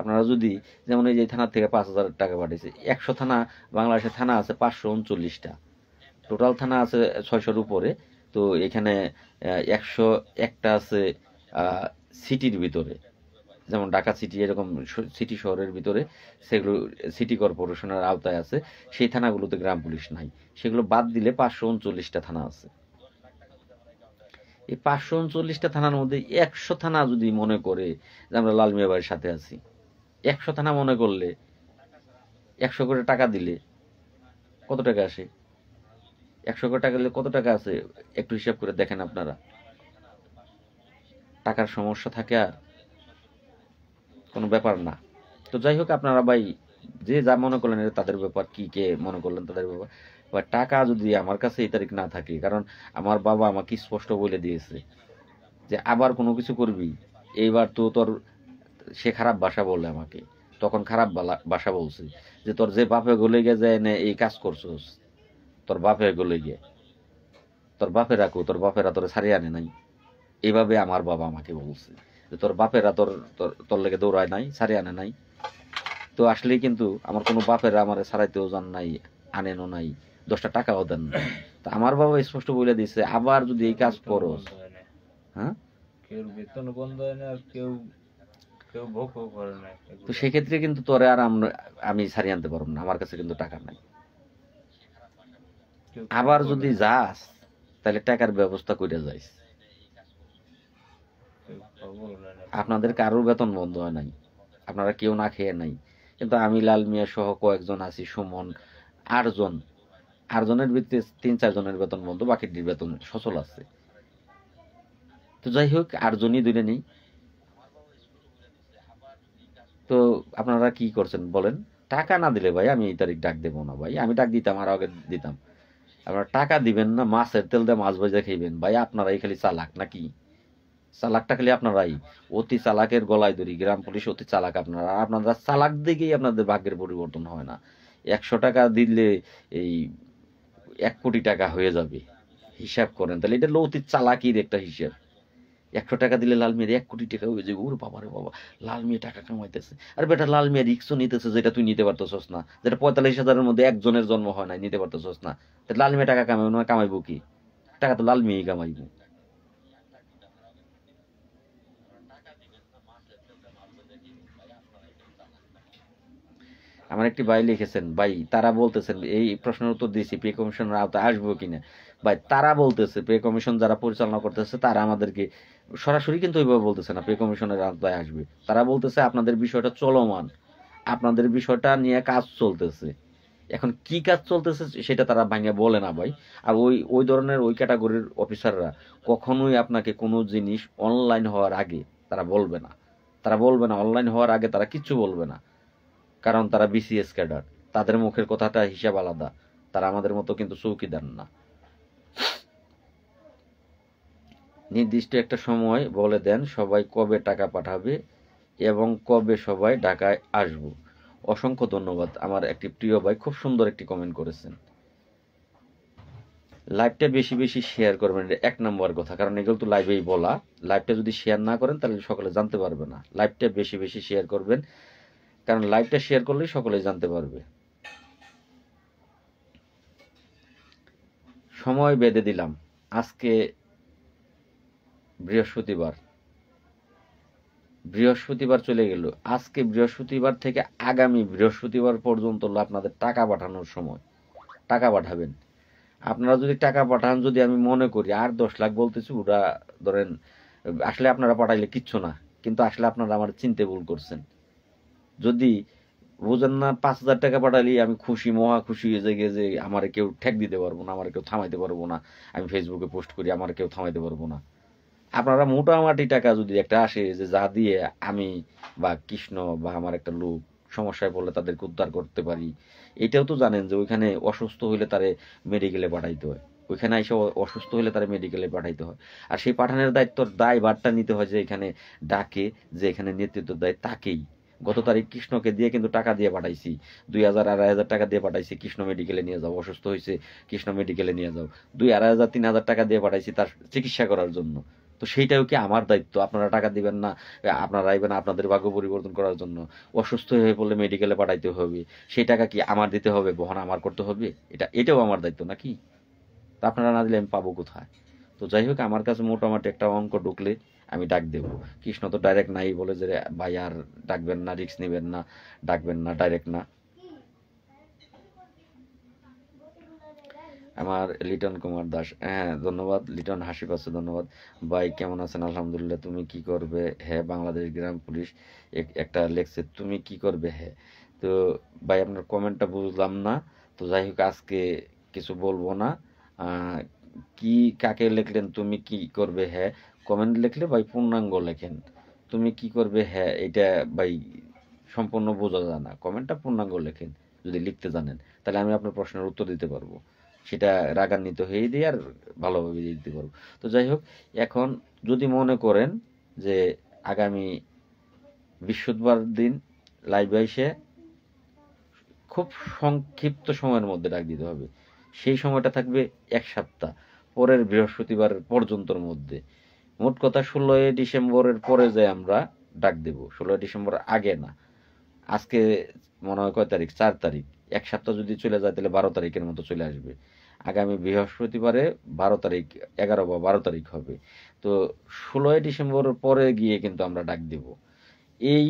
A: আপনারা যদি, যেমন এই যে থানা থেকে 5,000 টাকা পাঠিয়েছে, 100 থানা, বাংলাদেশে থানা আছে 539টা, টোটাল থানা আছে 600-র উপরে। তো এখানে 101টা আছে সিটির ভিতরে, যেমন ঢাকা সিটি, এরকম সিটি শহরের ভিতরে, সেগুলো সিটি কর্পোরেশনের আওতায় আছে। সেই থানাগুলোতে গ্রাম পুলিশ নাই। সেগুলো বাদ দিলে 539টা থানা আছে। এই 539টা থানার মধ্যে 100 থানা যদি মনে করে যে আমরা লাল মিয়া ভাইয়ের সাথে আছি, 100 থানা মনে করলে 100 করে টাকা দিলে কত টাকা আসে? 100 করে টাকা দিলে কত টাকা আছে একটু হিসাব করে দেখেন আপনারা। টাকার সমস্যা থাকে আর কোনো ব্যাপার না। তো যাই হোক, আপনারা ভাই যে যা মনে করলেন এটা তাদের ব্যাপার, কি কে মনে করলেন তাদের ব্যাপার। বা টাকা যদি আমার কাছে এই তারিখ না থাকে, কারণ আমার বাবা আমাকে স্পষ্ট বলে দিয়েছে যে আবার কোনো কিছু করবি, এইবার তো তোর, সে খারাপ ভাষা বলে আমাকে, তখন খারাপ ভাষা বলছে যে তোর যে বাপে গলে গিয়ে যায় না এই কাজ করছোস, তোর বাপে গলে গিয়ে, তোর বাপে রাখো, তোর বাপেরা তোর ছাড়িয়ে আনে নাই। এইভাবে আমার বাবা আমাকে বলছে যে তোর বাপেরা তোর তোর লেগে দৌড়ায় নাই, ছাড়িয়ে আনে নাই। তো আসলেই কিন্তু আমার কোনো বাপেরা আমার ছাড়াইতেও যান নাই, আনেনও নাই, 10টা টাকাও দেন না। তা আমার বাবা স্পষ্ট বলে দিছে আবার যদি এই কাজ করো, হ্যাঁ,
B: কেউ বেতন বন্ধ হয় না, আর কেউ কেউ ভোগও করে না।
A: তো সেক্ষেত্রে কিন্তু তোরে আর আমি ছাড়িয়ে আনতে পারবো না, আমার কাছে কিন্তু টাকা নাই। আবার যদি যাস তাহলে টাকার ব্যবস্থা করে যাইস। আপনাদের কারোর বেতন বন্ধ হয় নাই, আপনারা কেউ না খেয়ে নাই, কিন্তু আমি লাল মিয়া সহ কয়েকজন আছি, সুমন, 8জনের ভিত্তিতে 3-4 জনের বেতন বন্ধ, বাকিটির বেতন সচল আছে। তো যাই হোক, 8জনই ধরে নেই। তো আপনারা কি করছেন বলেন? টাকা না দিলে ভাই আমি এই তারিখ ডাক দেবো না ভাই। আমি ডাক দিতাম, আর আগে দিতাম। আপনারা টাকা দিবেন না, মাছের তেল দিয়ে মাছ ভাজা খাইবেন ভাই। আপনারাই খালি চালাক নাকি? চালাকটা খালি আপনারাই, অতি চালাকের গলায় ধরি। গ্রাম পুলিশ অতি চালাক আপনারা। আপনারা চালাক দিকেই আপনাদের ভাগ্যের পরিবর্তন হয় না। 100 টাকা দিলে এই 1 কোটি টাকা হয়ে যাবে, হিসাব করেন। তাহলে এটা অতি চালাকির একটা হিসাব। 100 টাকা দিলে লাল মিয়ার 1 কোটি টাকা হয়ে যাবে। ওরে বাবা রে বাবা, লাল মিয়া টাকা কামাইতেছে। আর বেটা লাল মিয়া রিক্সও নিতেছে, যেটা তুই নিতে পারতেছস না, যেটা 45,000-এর মধ্যে একজনের জন্ম হয় নাই, নিতে পারতেছস না। লাল মিয়া টাকা কামাইব না, কামাইবো কি? টাকা তো লাল মিয়াই কামাইবো। আমার একটি ভাই লিখেছেন, ভাই তারা বলতেছেন, এই প্রশ্নের উত্তর দিয়েছি, পে কমিশনের আওতায় আসবো কিনা। ভাই তারা বলতেছে, পে কমিশন যারা পরিচালনা করতেছে তারা আমাদেরকে সরাসরি কিন্তু ওইভাবে বলতেছে না পে কমিশনের আওতায় আসবে। তারা বলতেছে আপনাদের বিষয়টা চলমান, আপনাদের বিষয়টা নিয়ে কাজ চলতেছে। এখন কি কাজ চলতেছে সেটা তারা ভাঙে বলে না ভাই। আর ওই ওই ধরনের ওই ক্যাটাগরির অফিসাররা কখনোই আপনাকে কোনো জিনিস অনলাইন হওয়ার আগে তারা বলবে না। তারা বলবে না, অনলাইন হওয়ার আগে তারা কিচ্ছু বলবে না, কারণ তারা বিসিএস ক্যাডার। তাদের মুখের কথাটা হিসাব আলাদা। তারা আমাদের মতো কিন্তু চৌকিদার না। নির্দিষ্ট একটা সময় বলে দেন সবাই কবে টাকা পাঠাবে এবং কবে সবাই ঢাকায় আসব। অসংখ্য ধন্যবাদ। আমার একটি প্রিয় ভাই খুব সুন্দর একটি কমেন্ট করেছেন। লাইভটা বেশি বেশি শেয়ার করবেন, এটা 1 নম্বর কথা, কারণ এগুলো তো লাইভেই বলা। লাইভটা যদি শেয়ার না করেন তাহলে সকলে জানতে পারবে না। লাইভটা বেশি বেশি শেয়ার করবেন, কারণ লাইভটা শেয়ার করলেই সকলেই জানতে পারবে। সময় বেঁধে দিলাম, আজকে বৃহস্পতিবার চলে গেল। আজকে বৃহস্পতিবার থেকে আগামী বৃহস্পতিবার পর্যন্ত আপনাদের টাকা পাঠানোর সময়। টাকা পাঠাবেন। আপনারা যদি টাকা পাঠান, যদি আমি মনে করি আর 10 লাখ বলতেছি, ওরা ধরেন আসলে আপনারা পাঠাইলে কিচ্ছু না, কিন্তু আসলে আপনারা আমার চিনতে ভুল করছেন। যদি বুঝেন না 5,000 টাকা পাঠালি আমি খুশি, মহা খুশি হয়ে যাই যে আমার কেউ ঠেক দিতে পারবো না, আমার কেউ থামাইতে পারবো না, আমি ফেসবুকে পোস্ট করি আমার কেউ থামাইতে পারবো না। আপনারা মোটামুটি টাকা যদি একটা আসে যে যা দিয়ে আমি বা কৃষ্ণ বা আমার একটা লোক সমস্যায় পড়লে তাদেরকে উদ্ধার করতে পারি, এটাও তো জানেন যে ওইখানে অসুস্থ হইলে তারে মেডিকেলে পাঠাইতে হয়, ওইখানে এসে অসুস্থ হইলে তারে মেডিকেলে পাঠাইতে হয়। আর সেই পাঠানোর দায়ভারটা নিতে হয় যে এখানে ডাকে, যে এখানে নেতৃত্ব দেয় তাকেই। গত তারিখ কৃষ্ণকে দিয়ে কিন্তু টাকা দিয়ে পাঠাইছি, 2,000 2,500 টাকা দিয়ে পাঠাইছি, কৃষ্ণ মেডিকেলে নিয়ে যাও, অসুস্থ হয়েছে কৃষ্ণ মেডিকেলে নিয়ে যাও, 2,000 2,500 3,000 টাকা দিয়ে পাঠাইছি তার চিকিৎসা করার জন্য। তো সেইটাও কি আমার দায়িত্ব? আপনারা টাকা দিবেন না, আপনারা আইবেন আপনাদের ভাগ্য পরিবর্তন করার জন্য, অসুস্থ হয়ে পড়লে মেডিকেলে পাঠাইতে হবে, সেই টাকা কি আমার দিতে হবে, বহন আমার করতে হবে? এটাও আমার দায়িত্ব নাকি? তা আপনারা না দিলে আমি পাবো কোথায়? তো যাই হোক, আমার কাছে মোটামুটি একটা অঙ্ক ঢুকলে আমি ডাক দেবো। কৃষ্ণ তো ডাইরেক্ট নাই বলে যে ভাই আর ডাকবেন না, রিস্ক নেবেন না, ডাকবেন না, ডাইরেক্ট না। আমার লিটন কুমার দাস, হ্যাঁ ধন্যবাদ লিটন, হাসি পাচ্ছে, ধন্যবাদ ভাই। কেমন আছেন? আলহামদুলিল্লাহ। তুমি কি করবে? হ্যাঁ, বাংলাদেশ গ্রাম পুলিশ একটা লেখছে, তুমি কি করবে? হ্যাঁ। তো ভাই আপনার কমেন্টটা বুঝলাম না। তো যাই হোক, আজকে কিছু বলবো না। কি কাকে লিখলেন তুমি কি করবে? হ্যাঁ, কমেন্ট লিখলে ভাই পূর্ণাঙ্গ লেখেন। তুমি কি করবে? হ্যাঁ, এটা ভাই সম্পূর্ণ বোঝা যায় না। কমেন্টটা পূর্ণাঙ্গ লেখেন যদি লিখতে জানেন, তাহলে আমি আপনার প্রশ্নের উত্তর দিতে পারবো, সেটা রাগান্বিত হয়ে দিয়ে আর ভালোভাবে দিতে পারবো। তো যাই হোক, এখন যদি মনে করেন যে আগামী বৃহস্পতিবার দিন লাইভে এসে খুব সংক্ষিপ্ত সময়ের মধ্যে ডাক দিতে হবে, সেই সময়টা থাকবে 1 সপ্তাহ পরের বৃহস্পতিবার পর্যন্তর মধ্যে। মোট কথা 16 ডিসেম্বরের পরে যে আমরা ডাক দেব, 16 ডিসেম্বর আগে না। আজকে মনে হয় কয় তারিখ? 4 তারিখ। 1 সপ্তাহ যদি চলে যায় তাহলে 12 তারিখের মতো চলে আসবে। আগামী বৃহস্পতিবারে 12 তারিখ, 11 বা 12 তারিখ হবে। তো 16 ডিসেম্বর পরে গিয়ে কিন্তু আমরা ডাক দেব। এই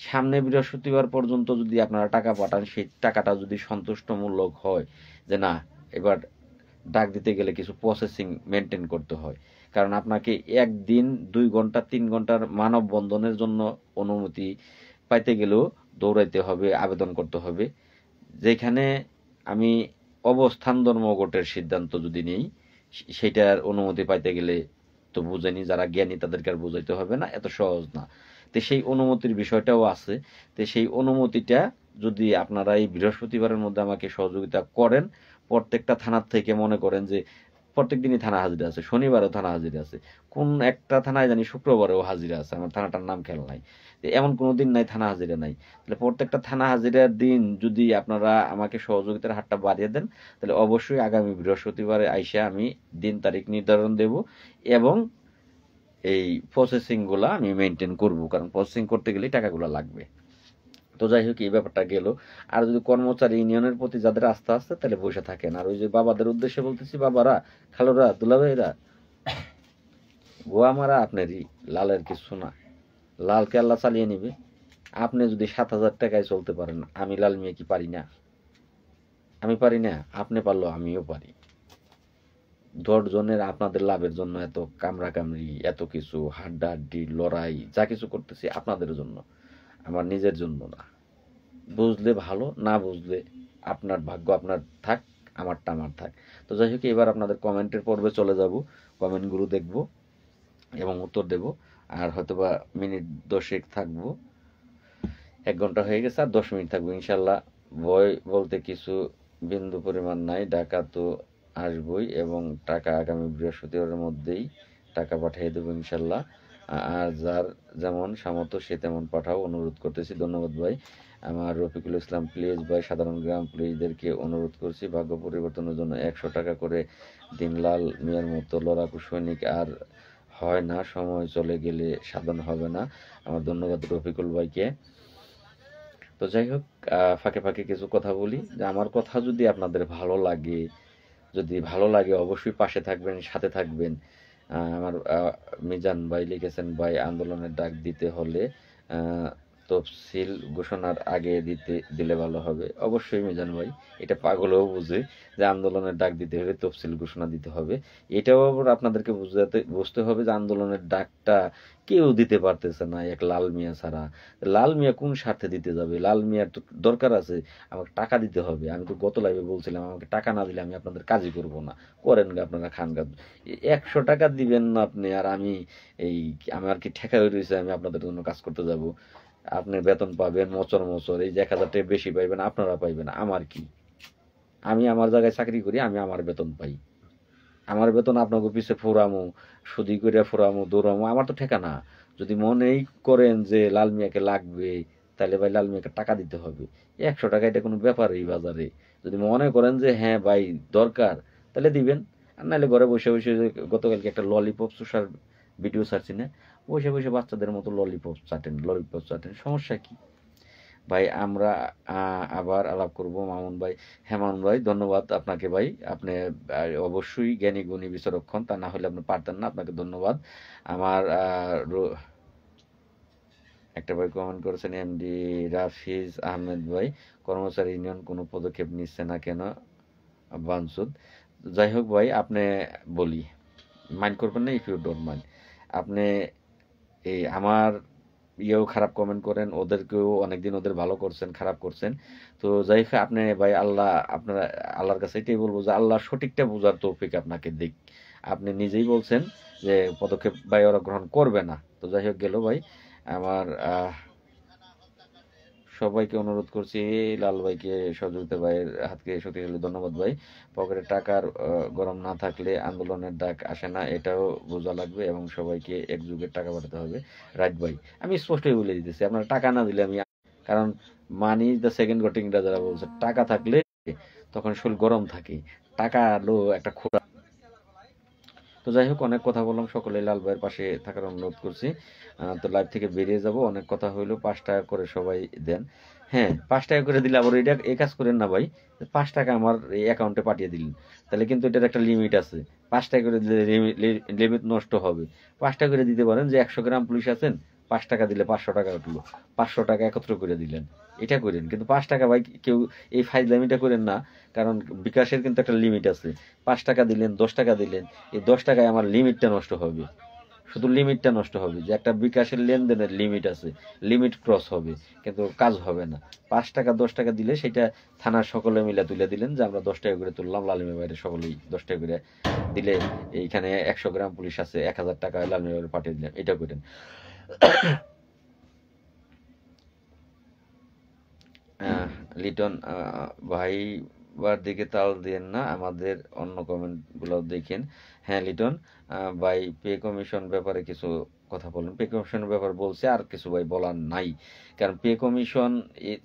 A: সামনে বৃহস্পতিবার পর্যন্ত যদি আপনারা টাকা পাঠান, সেই টাকাটা যদি সন্তুষ্টমূলক হয়, যে না এবার ডাক দিতে গেলে কিছু প্রসেসিং মেনটেন করতে হয়, কারণ আপনাকে 1 দিন 2 ঘন্টা 3 ঘন্টার মানববন্ধনের জন্য অনুমতি পাইতে গেলেও দৌড়াইতে হবে, আবেদন করতে হবে। যেখানে আমি অবস্থান ধর্মঘটের সিদ্ধান্ত যদি নেই, সেটার অনুমতি পাইতে গেলে তো বুঝেনি, যারা জ্ঞানী তাদেরকে আর বুঝাইতে হবে না, এত সহজ না। তো সেই অনুমতির বিষয়টাও আছে। তো সেই অনুমতিটা যদি আপনারা এই বৃহস্পতিবারের মধ্যে আমাকে সহযোগিতা করেন, প্রত্যেকটা থানার থেকে মনে করেন যে প্রত্যেক দিনই থানা হাজিরা আছে, শনিবারও থানা হাজিরা আছে, কোন একটা থানায় জানি শুক্রবারেও হাজিরা আছে, আমার থানাটার নাম খেয়াল নাই। এমন কোনো দিন নাই থানা হাজিরা নাই। তাহলে প্রত্যেকটা থানা হাজিরার দিন যদি আপনারা আমাকে সহযোগিতার হাতটা বাড়িয়ে দেন, তাহলে অবশ্যই আগামী বৃহস্পতিবারে আইসা আমি দিন তারিখ নির্ধারণ দেব এবং এই প্রসেসিংগুলা আমি মেনটেন করব, কারণ প্রসেসিং করতে গেলে টাকাগুলো লাগবে। তো যাই হোক, এই ব্যাপারটা গেল। আর যদি কর্মচারী ইউনিয়নের প্রতি যাদের আস্থা আছে তাহলে বসে থাকেন। আর ওই যে বাবাদের উদ্দেশ্যে বলতেছি, বাবারা, খালুরা, দুলাভাইরা, গোয়া মারা আপনারই, লালের কিছু না। লালকে আল্লাহ চালিয়ে নিবে। আপনি যদি 7,000 টাকায় চলতে পারেন, আমি লাল মিয়া কি পারি না? আমি পারি না? আপনি পারলো আমিও পারি। 10 জনের আপনাদের লাভের জন্য এত কামড়াকামড়ি, এত কিছু হাড্ডাহাড্ডি লড়াই, যা কিছু করতেছি আপনাদের জন্য, আমার নিজের জন্য না। বুঝলে ভালো, না বুঝলে আপনার ভাগ্য আপনার থাক, আমারটা আমার থাক। তো যাই হোক, এবার আপনাদের কমেন্টের পর্বে চলে যাব, কমেন্টগুলো দেখব এবং উত্তর দেব। আর হয়তোবা মিনিট 10 থাকবো, 1 ঘন্টা হয়ে গেছে, আর 10 মিনিট থাকবো ইনশাল্লাহ। ভয় বলতে কিছু বিন্দু পরিমাণ নাই, টাকা তো আসবই এবং টাকা আগামী বৃহস্পতিবারের মধ্যেই টাকা পাঠিয়ে দেবো ইনশাল্লাহ। আর যার যেমন সামর্থ্য সে তেমন পাঠাও, অনুরোধ করতেছি। ধন্যবাদ ভাই। আমার রফিকুল ইসলাম, প্লিজ ভাই, সাধারণ গ্রাম পুলিশদেরকে অনুরোধ করছি, ভাগ্য পরিবর্তনের জন্য 100 টাকা করে দিন। লাল মিয়ার মতো লড়াকু সৈনিক আর হয় না, সময় চলে গেলে সাধন হবে না। আমার ধন্যবাদ রফিকুল ভাইকে। তো যাই হোক, ফাঁকে ফাঁকে কিছু কথা বলি, যে আমার কথা যদি আপনাদের ভালো লাগে, যদি ভালো লাগে অবশ্যই পাশে থাকবেন, সাথে থাকবেন। আমার মিজান ভাই লিখেছেন, ভাই আন্দোলনের ডাক দিতে হলে তফসিল ঘোষণার আগে দিলে ভালো হবে। অবশ্যই মিজান ভাই, এটা পাগলও বুঝে যে আন্দোলনের ডাক দিতে হলে তফসিল ঘোষণা দিতে হবে। এটাও আবার আপনাদেরকে বুঝতে হবে যে আন্দোলনের ডাকটা কেউ দিতে পারতেছে না এক লাল মিয়া ছাড়া। লাল মিয়া কোন স্বার্থে দিতে যাবে? লাল মিয়ার তো দরকার আছে, আমাকে টাকা দিতে হবে। আমি তো গত লাইভে বলছিলাম আমাকে টাকা না দিলে আমি আপনাদের কাজই করব না। করেন গা আপনারা, খান গা। 100 টাকা দিবেন না আপনি, আর আমি আমার কি ঠেকা হয়ে রয়েছে আমি আপনাদের জন্য কাজ করতে যাব? আপনি বেতন পাবেন মোচর মোচর, এই যে 1000 টাকা বেশি পাইবেন আপনারা পাইবেন, আমার কি? আমি আমার জায়গায় চাকরি করি, আমি আমার বেতন পাই। আমার বেতন আপনাকে পিছে ফোরামো, সুদি করে ফোরামো, দৌড়ামো, আমার তো ঠেকা না। যদি মনেই করেন যে লাল মিয়াকে লাগবে, তাহলে ভাই লাল মিয়াকে টাকা দিতে হবে। 100 টাকা এটা কোনো ব্যাপারই বাজারে। যদি মনে করেন যে হ্যাঁ ভাই দরকার, তাহলে দিবেন। আর নাহলে ঘরে বসে বসে, গতকালকে একটা ললিপপ চুষার ভিডিও ছাড়ছি না, বসে বসে বাচ্চাদের মতো ললিপপ চাটেন, সমস্যা কি ভাই? আমরা আবার আলাপ করব মামুন ভাই। হ্যাঁ মামুন ভাই, ধন্যবাদ আপনাকে ভাই। আপনি অবশ্যই জ্ঞানী গুণী বিচক্ষণ, তা না হলে আপনি পারতেন না। আপনাকে ধন্যবাদ। আমার একটা ভাই কমেন্ট করেছেন, এমডি রাফিজ আহমেদ ভাই, কর্মচারী ইউনিয়ন কোনো পদক্ষেপ নিচ্ছে না কেন বানসুদ? যাই হোক ভাই, আপনি বলি, মাইন্ড করবেন না, ইফ ইউ ডোন্ট মাইন্ড। আপনি আমার খারাপ কমেন্ট করেন, ওদেরকেও অনেকদিন ওদের ভালো করছেন, খারাপ করছেন। তো যাই হোক, আপনি ভাই আপনারা আল্লাহর কাছে এটাই বলবো যে আল্লাহ সঠিকটা বোঝার তৌফিক আপনাকে দিক। আপনি নিজেই বলছেন যে পদক্ষেপ ভাই ওরা গ্রহণ করবে না। তো যাই হোক গেল ভাই। আমার সবাইকে অনুরোধ করছি, লাল ভাইকে, সহযোগিতা ভাইয়ের হাতকে শক্তিশালী ধন্যবাদ ভাই। পকেটে টাকার গরম না থাকলে আন্দোলনের ডাক আসে না, এটাও বোঝা লাগবে এবং সবাইকে একযোগে টাকা পাঠাতে হবে। রাইট ভাই, আমি স্পষ্টই বলে দিতেছি, আপনারা টাকা না দিলে আমি, কারণ মানি ইজ দ্য সেকেন্ড গটিংটা যারা বলছে, টাকা থাকলে তখন শরীর গরম থাকে, টাকা হলো একটা খোঁড়া। তো যাই হোক, অনেক কথা বললাম, সকলে লাল ভাইয়ের পাশে থাকার অনুরোধ করছি। তো লাইভ থেকে বেরিয়ে যাব, অনেক কথা হইলো। 5 টাকা করে সবাই দেন। হ্যাঁ, 5 টাকা করে দিলে আবার এটা এই কাজ করেন না ভাই, 5 টাকা আমার এই অ্যাকাউন্টে পাঠিয়ে দিলেন, তাহলে কিন্তু এটার একটা লিমিট আছে। 5 টাকা করে দিলে লিমিট নষ্ট হবে। 5 টাকা করে দিতে পারেন, যে 100 গ্রাম পুলিশ আছেন, 5 টাকা দিলে 500 টাকা উঠলো, 500 টাকা একত্র করে দিলেন, এটা করেন। কিন্তু 5 টাকা ভাই কেউ এই ফাইজলামিটা করেন না, কারণ বিকাশের কিন্তু একটা লিমিট আছে। 5 টাকা দিলেন, 10 টাকা দিলেন, এই 10 টাকায় আমার লিমিটটা নষ্ট হবে, শুধু লিমিটটা নষ্ট হবে। যে একটা বিকাশের লেনদেনের লিমিট আছে, লিমিট ক্রস হবে, কিন্তু কাজ হবে না। 5 টাকা 10 টাকা দিলে সেটা থানার সকলে মিলে তুলে দিলেন যে আমরা 10 টাকা করে তুললাম, লালিমের বাইরে সকলেই 10 টাকা করে দিলে এইখানে 100 গ্রাম পুলিশ আছে, 1000 টাকা লালিমের বাইরে পাঠিয়ে দিলাম, এটা করেন। লিটন ভাই বার দিকে তাল দিয়েন না, আমাদের অন্য কমেন্ট গুলো দেখেন। হ্যাঁ লিটন ভাই, পে কমিশন ব্যাপারে কিছু কথা বলেন। পে কমিশনের ব্যাপার বলছে, আর কিছু ভাই বলার নাই। কারণ পে কমিশন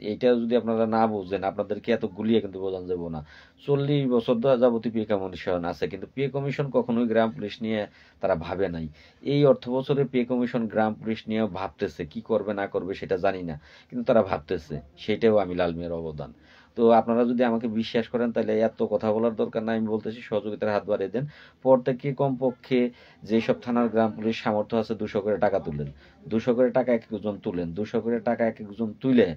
A: এইটা যদি আপনারা না বুঝেন, আপনাদেরকে এত গুলিয়ে কিন্তু বোঝানো যাবো না। 40 বছর যাবতীয় পে কমিশন আছে, কিন্তু পে কমিশন কখনোই গ্রাম পুলিশ নিয়ে তারা ভাবে নাই। এই অর্থ বছরে পে কমিশন গ্রাম পুলিশ নিয়ে ভাবতেছে, কি করবে না করবে সেটা জানি না, কিন্তু তারা ভাবতেছে, সেটাও আমি লাল মিয়ার অবদান। তো আপনারা যদি আমাকে বিশ্বাস করেন, তাহলে এত কথা বলার দরকার নাই। আমি বলতেছি, সহযোগিতার হাত বাড়িয়ে দেন। প্রত্যেকে কমপক্ষে যেসব থানার গ্রাম পুলিশ সামর্থ্য আছে 200 করে টাকা তুলেন, 200 করে টাকা এক একজন তুলেন, 200 করে টাকা এক একজন তুলে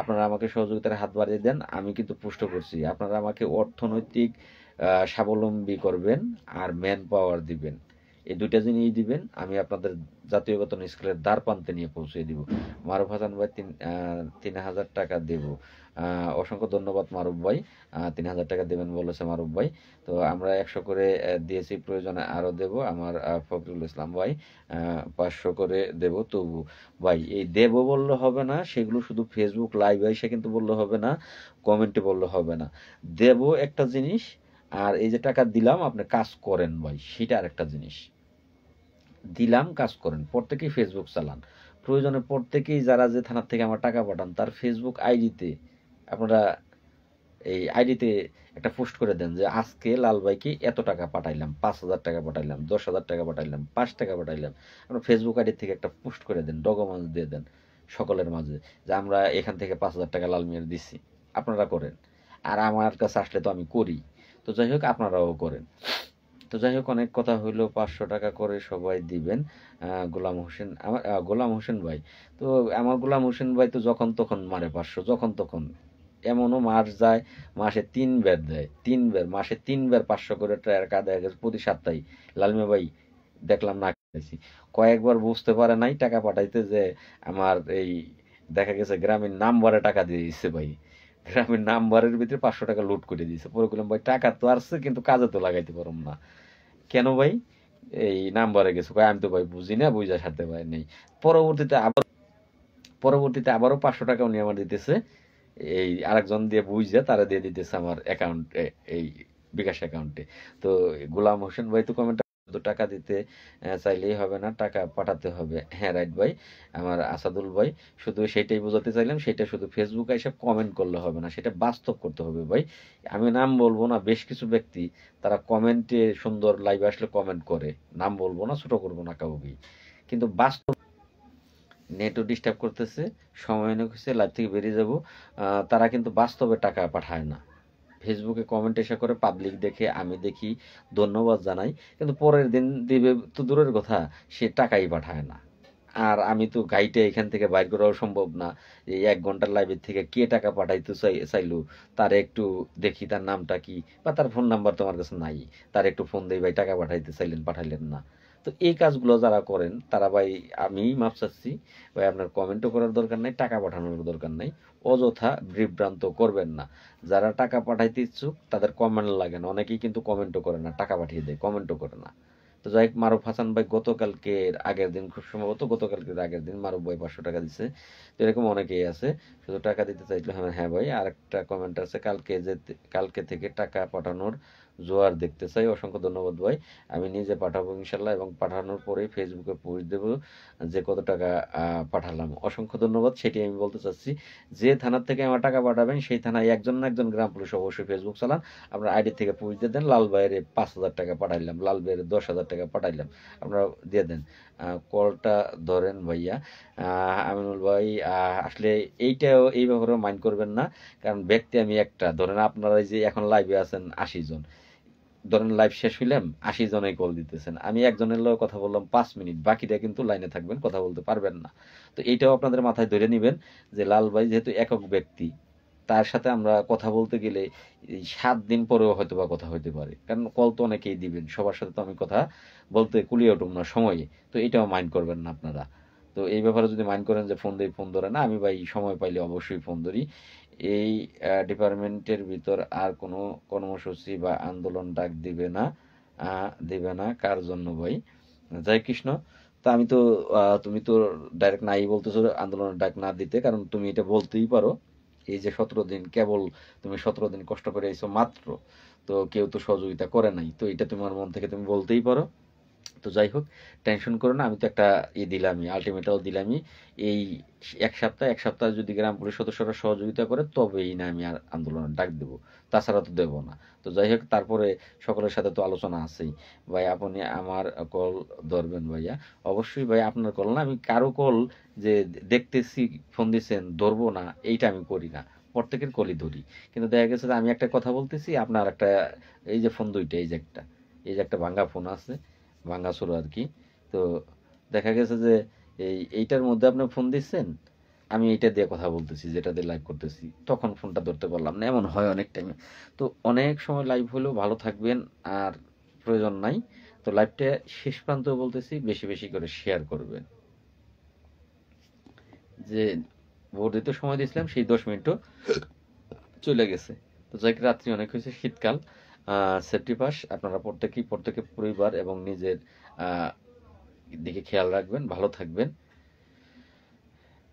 A: আপনারা আমাকে সহযোগিতার হাত বাড়িয়ে দেন। আমি কিন্তু পুষ্ট করছি, আপনারা আমাকে অর্থনৈতিক স্বাবলম্বী করবেন আর ম্যান পাওয়ার দিবেন, এই দুইটা জিনিস দিবেন। আমি আপনাদের জাতীয় বেতন স্কেলের দ্বার প্রান্তে নিয়ে পৌঁছে দিব। মারুফ হাসান ভাই 3000 টাকা দেব। অসংখ্য ধন্যবাদ মারুফ ভাই, 3000 টাকা দেবেন বলেছে মারুফ ভাই। তো আমরা 100 করে দিয়েছি, প্রয়োজনে আরো দেব। আমার ফখরুল ইসলাম ভাই 500 করে দেব। তবু ভাই এই দেব বললে হবে না, সেগুলো শুধু ফেসবুক লাইভ এসে কিন্তু বললে হবে না, কমেন্টে বললে হবে না। দেব একটা জিনিস, আর এই যে টাকা দিলাম আপনি কাজ করেন ভাই, সেটা আরেকটা জিনিস। দিলাম, কাজ করেন, প্রত্যেকেই ফেসবুক চালান, প্রয়োজনে প্রত্যেকেই যারা যে থানার থেকে আমার টাকা পাঠান তার ফেসবুক আইডিতে আপনারা এই আইডিতে একটা পোস্ট করে দেন যে আজকে লাল ভাইকে এত টাকা পাঠাইলাম, 5000 টাকা পাঠাইলাম, 10,000 টাকা পাঠাইলাম, 5 টাকা পাঠাইলাম। আপনার ফেসবুক আইডি থেকে একটা পোস্ট করে দেন, ডকুমেন্টস দিয়ে দেন সকলের মাঝে যে আমরা এখান থেকে 5000 টাকা লাল মিয়ার দিচ্ছি। আপনারা করেন, আর আমার কাছে আসলে তো আমি করি। তো যাই হোক, আপনারাও করেন। তো যাই হোক, অনেক কথা হইলো, 500 টাকা করে সবাই দিবেন। গোলাম হোসেন, আমার গোলাম হোসেন ভাই, তো আমার গোলাম হোসেন ভাই তো যখন তখন মারে 500, যখন তখন। এমনও মাস যায় মাসে 3 বার দেয়, 3 বার, মাসে 3 বার 500 করে টাকা দেয় গেছে প্রতি সপ্তাহে। লালমিয়া ভাই দেখলাম না খাইছি, কয়েকবার বুঝতে পারে নাই টাকা পাঠাইতে, যে আমার এই দেখা গেছে গ্রামীণ নাম্বারে টাকা দিয়ে দিচ্ছে ভাই, গ্রামীণ নাম্বারের ভিতরে 500 টাকা লুট করে দিয়েছে। পরে বললাম ভাই টাকা তো আসছে কিন্তু কাজে তো লাগাইতে পারলাম না, কেন ভাই? এই নাম্বারে গেছে, কয় আমি তো ভাই বুঝি না, বুঝা সাথে ভাই নেই। পরবর্তীতে আবার পরবর্তীতে আবারও 500 টাকা উনি আমার দিতেছে, এই আরেকজন দিয়ে বুঝে তারা দিয়ে দিতেছে আমার অ্যাকাউন্টে, এই বিকাশ অ্যাকাউন্টে। তো গোলাম হোসেন ভাই তো কমেন্ট, শুধু টাকা দিতে চাইলেই হবে না, টাকা পাঠাতে হবে। হ্যাঁ রাইট ভাই। আমার আসাদুল ভাই, শুধু সেটাই বোঝাতে চাইলাম, সেটা শুধু ফেসবুকে এসে কমেন্ট করলে হবে না, সেটা বাস্তব করতে হবে ভাই। আমি নাম বলবো না, বেশ কিছু ব্যক্তি তারা কমেন্টে সুন্দর লাইভে আসলে কমেন্ট করে, নাম বলবো না, ছোট করবো না কাউকে, কিন্তু বাস্তব। নেটও ডিস্টার্ব করতেছে, সময় অনেক হচ্ছে, লাইভ থেকে বেরিয়ে যাব। তারা কিন্তু বাস্তবে টাকা পাঠায় না, ফেসবুকে কমেন্ট এসে করে, পাবলিক দেখে, আমি দেখি, ধন্যবাদ জানাই, কিন্তু পরের দিন দিবে তো দূরের কথা, সে টাকাই পাঠায় না। আর আমি তো গাইটে এখান থেকে বাইর করাও সম্ভব না, এই 1 ঘন্টার লাইভের থেকে কে টাকা পাঠাইতে চাইলো, তার একটু দেখি তার নামটা কি, বা তার ফোন নাম্বার তোমার কাছে নাই, তার একটু ফোন দেই, ভাই টাকা পাঠাইতে চাইলেন, পাঠাইলেন না। তো এই কাজগুলো যারা করেন তারা ভাই, আমি মাপ চাচ্ছি ভাই, আপনার কমেন্টও করার দরকার নাই, টাকা পাঠানোর দরকার নাই, অযথা বিভ্রান্ত করবেন না। যারা টাকা পাঠাইতে ইচ্ছুক তাদের কমেন্ট লাগে না, অনেকেই কিন্তু কমেন্টও করে না, টাকা পাঠিয়ে দেয়, কমেন্টও করে না। তো যাই হোক, মারুফ হাসান ভাই গতকালকের আগের দিন, খুব সম্ভবত গতকালকের আগের দিন মারুফ ভাই 500 টাকা দিছে। তো এরকম অনেকেই আছে, শুধু টাকা দিতে চাইলে। হ্যাঁ হ্যাঁ ভাই, আরেকটা কমেন্ট আছে, কালকে থেকে টাকা পাঠানোর জোয়ার দেখতে চাই, অসংখ্য ধন্যবাদ ভাই। আমি নিজে পাঠাবো ইনশাল্লাহ, এবং পাঠানোর পরেই ফেসবুকে পোস্ট দেবো যে কত টাকা পাঠালাম। অসংখ্য ধন্যবাদ, সেটি আমি বলতে চাচ্ছি। যে থানার থেকে আমার টাকা পাঠাবেন সেই থানায় একজন না একজন গ্রাম পুলিশ অবশ্যই ফেসবুক চালান, আপনার আইডি থেকে পুষ দিয়ে দেন, লাল ভাইয়ের 5,000 টাকা পাঠাইলাম, লাল ভাইয়ের 10,000 টাকা পাঠাইলাম, আপনারা দিয়ে দেন। কলটা ধরেন ভাইয়া। আমিনুল ভাই, আসলে এইটাও এই ব্যাপারেও মাইন্ড করবেন না, কারণ ব্যক্তি আমি একটা, ধরেন আপনারা যে এখন লাইভে আছেন 80 জন, ধরেন লাইভ শেষ হইলাম, 80 জনেই কল দিতেছেন, আমি একজনের লগে কথা বললাম 5 মিনিট, বাকিটা কিন্তু লাইনে থাকবেন, কথা বলতে পারবেন না। তো এইটাও আপনাদের মাথায় ধরে নিবেন, যে লাল ভাই যেহেতু একক ব্যক্তি, তার সাথে আমরা কথা বলতে গেলে এই 7 দিন পরেও হয়তো বা কথা হইতে পারে, কারণ কল তো অনেকেই দিবেন, সবার সাথে তো আমি কথা বলতে কুলিয়ে উঠুম না সময়ে। তো এটাও মাইন্ড করবেন না আপনারা। তো এই ব্যাপারে যদি মাইন্ড করেন যে ফোন দেই, ফোন ধরে না, আমি ভাই সময় পাইলে অবশ্যই ফোন ধরি। এই ডিপার্টমেন্টের ভিতর আর কোনো কর্মসূচি বা আন্দোলন ডাক দিবে না কার জন্য ভাই? জয় কৃষ্ণ। তো আমি তো তুমি তো ডাইরেক্ট নাই বলতেছো আন্দোলনের ডাক না দিতে, কারণ তুমি এটা বলতেই পারো, এই যে 17 দিন, কেবল তুমি 17 দিন কষ্ট করে এসো মাত্র, তো কেউ তো সহযোগিতা করে নাই, তো এটা তোমার মন থেকে তুমি বলতেই পারো। তো যাই হোক, টেনশন করো না, আমি তো একটা দিলামই, আলটিমেটাও দিলামই। এই এক সপ্তাহ যদি গ্রাম পুলিশ সদস্যরা সহযোগিতা করে তবেই না আমি আর আন্দোলনের ডাক দেবো, তাছাড়া তো দেবো না। তো যাই হোক, তারপরে সকলের সাথে তো আলোচনা আছেই। ভাই আপনি আমার কল ধরবেন ভাইয়া? অবশ্যই ভাই, আপনার কল না, আমি কারো কল যে দেখতেছি ফোন দিচ্ছেন ধরবো না, এইটা আমি করি না, প্রত্যেকের কলই ধরি। কিন্তু দেখা গেছে যে আমি একটা কথা বলতেছি, আপনার একটা, এই যে ফোন দুইটা, এই যে একটা ভাঙ্গা ফোন আছে, ভাঙাচোরা আর কি। তো দেখা গেছে যে এইটার মধ্যে আপনি ফোন দিচ্ছেন, আমি এইটা দিয়ে কথা বলতেছি, যেটা দিয়ে লাইভ করতেছি, তখন ফোনটা ধরতে পারলাম না, এমন হয় অনেক টাইমে। তো অনেক সময় লাইভ হলেও ভালো থাকবেন, আর প্রয়োজন নাই। তো লাইভটা শেষ প্রান্ত বলতেছি, বেশি বেশি করে শেয়ার করবেন। যে ভোট দিতে সময় দিয়েছিলাম সেই 10 মিনিটও চলে গেছে। তো যাই হোক, রাত্রি অনেক হয়েছে, শীতকাল, সেফটি পাস আপনারা প্রত্যেকের পরিবার এবং নিজের দিকে খেয়াল রাখবেন, ভালো থাকবেন।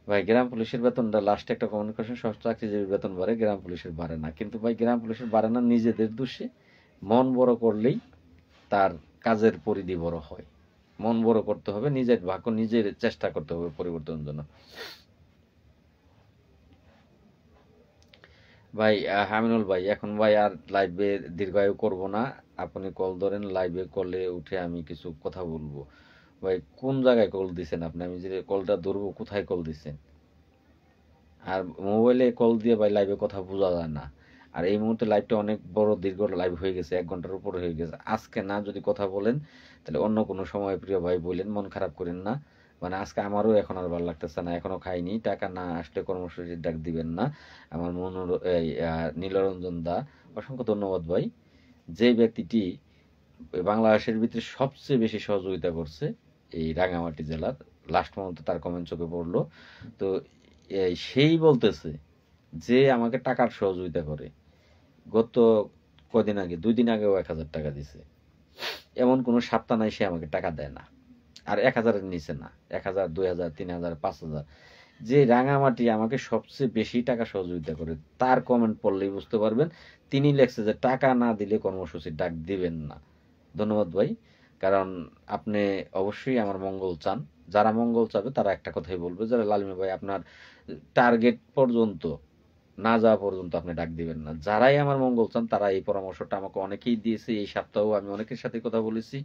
A: ভাই গ্রাম পুলিশের বেতনটা, লাস্টে একটা কমেন্ট করছেন, সব চাকরিজীবীর বেতন বাড়ে, গ্রাম পুলিশের বাড়ে না। কিন্তু ভাই গ্রাম পুলিশের বাড়ে না নিজেদের দোষে, মন বড় করলেই তার কাজের পরিধি বড় হয়। মন বড় করতে হবে, নিজের ভাগ্য নিজের চেষ্টা করতে হবে পরিবর্তনের জন্য। ভাই আমিনুল ভাই, এখন ভাই আর লাইভে দীর্ঘায়ু করব না, আপনি কল ধরেন, লাইভে কলে উঠে আমি কিছু কথা বলবো। ভাই কোন জায়গায় কল দিছেন আপনি? আমি যে কলটা ধরবো, কোথায় কল দিছেন? আর মোবাইলে কল দিয়ে ভাই লাইভে কথা বোঝা যায় না। আর এই মুহূর্তে লাইভটা অনেক বড় দীর্ঘ লাইভ হয়ে গেছে, 1 ঘন্টার উপরে হয়ে গেছে। আজকে না যদি কথা বলেন তাহলে অন্য কোনো সময় প্রিয় ভাই বললেন, মন খারাপ করেন না। মানে আজকে আমারও এখন আর ভালো লাগতেছে না, এখনো খাইনি। টাকা না আসলে কর্মসূচির ডাক দিবেন না। আমার নীলরঞ্জন দা, অসংখ্য ধন্যবাদ ভাই। যে ব্যক্তিটি বাংলাদেশের ভিতরে সবচেয়ে বেশি সহযোগিতা করছে এই রাঙামাটি জেলার, লাস্ট পর্যন্ত তার কমেন্ট চোখে পড়লো। তো সেই বলতেছে যে আমাকে টাকার সহযোগিতা করে। গত কদিন আগে, 2 দিন আগেও 1000 টাকা দিছে। এমন কোনো সপ্তাহ নাই সে আমাকে টাকা দেয় না। আর 1000-এর নিচে না, 1000, 2000, 3000, 5000। যে রাঙামাটি আমাকে সবচেয়ে বেশি টাকা সহযোগিতা করে, তার কমেন্ট পড়লেই বুঝতে পারবেন। তিনি লেখছে যে টাকা না দিলে কর্মসূচির ডাক দিবেন না। ধন্যবাদ ভাই, কারণ আপনি অবশ্যই আমার মঙ্গল চান। যারা মঙ্গল চাবে তারা একটা কথাই বলবে, যারা লালমি ভাই আপনার টার্গেট পর্যন্ত না যাওয়া পর্যন্ত আপনি ডাক দিবেন না। যারাই আমার মঙ্গল চান তারা এই পরামর্শটা আমাকে অনেকেই দিয়েছে। এই সপ্তাহেও আমি অনেকের সাথে কথা বলেছি,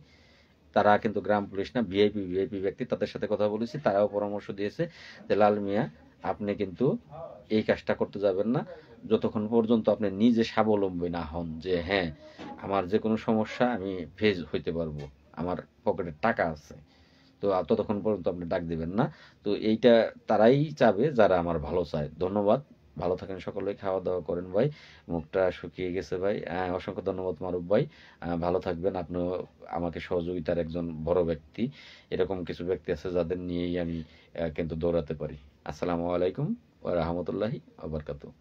A: তারা কিন্তু গ্রাম পুলিশ না, ভিআইপি ব্যক্তি, তাদের সাথে কথা বলেছি, তারাও পরামর্শ দিয়েছে যে লাল মিয়া আপনি কিন্তু এই কাজটা করতে যাবেন না যতক্ষণ পর্যন্ত আপনি নিজে স্বাবলম্বী না হন, যে হ্যাঁ আমার যে কোনো সমস্যা আমি ফেস হইতে পারবো, আমার পকেটে টাকা আছে। তো ততক্ষণ পর্যন্ত আপনি ডাক দিবেন না। তো এইটা তারাই চাবে যারা আমার ভালো চায়। ধন্যবাদ, ভালো থাকেন সকলেই, খাওয়া দাওয়া করেন ভাই, মুখটা শুকিয়ে গেছে ভাই। অসংখ্য ধন্যবাদ মারুফ ভাই, ভালো থাকবেন। আপনিও আমাকে সহযোগিতার একজন বড় ব্যক্তি। এরকম কিছু ব্যক্তি আছে যাদের নিয়েই আমি কিন্তু দৌড়াতে পারি। আসসালামু আলাইকুম ওয়া রাহমাতুল্লাহি ওয়া বারাকাতুহু।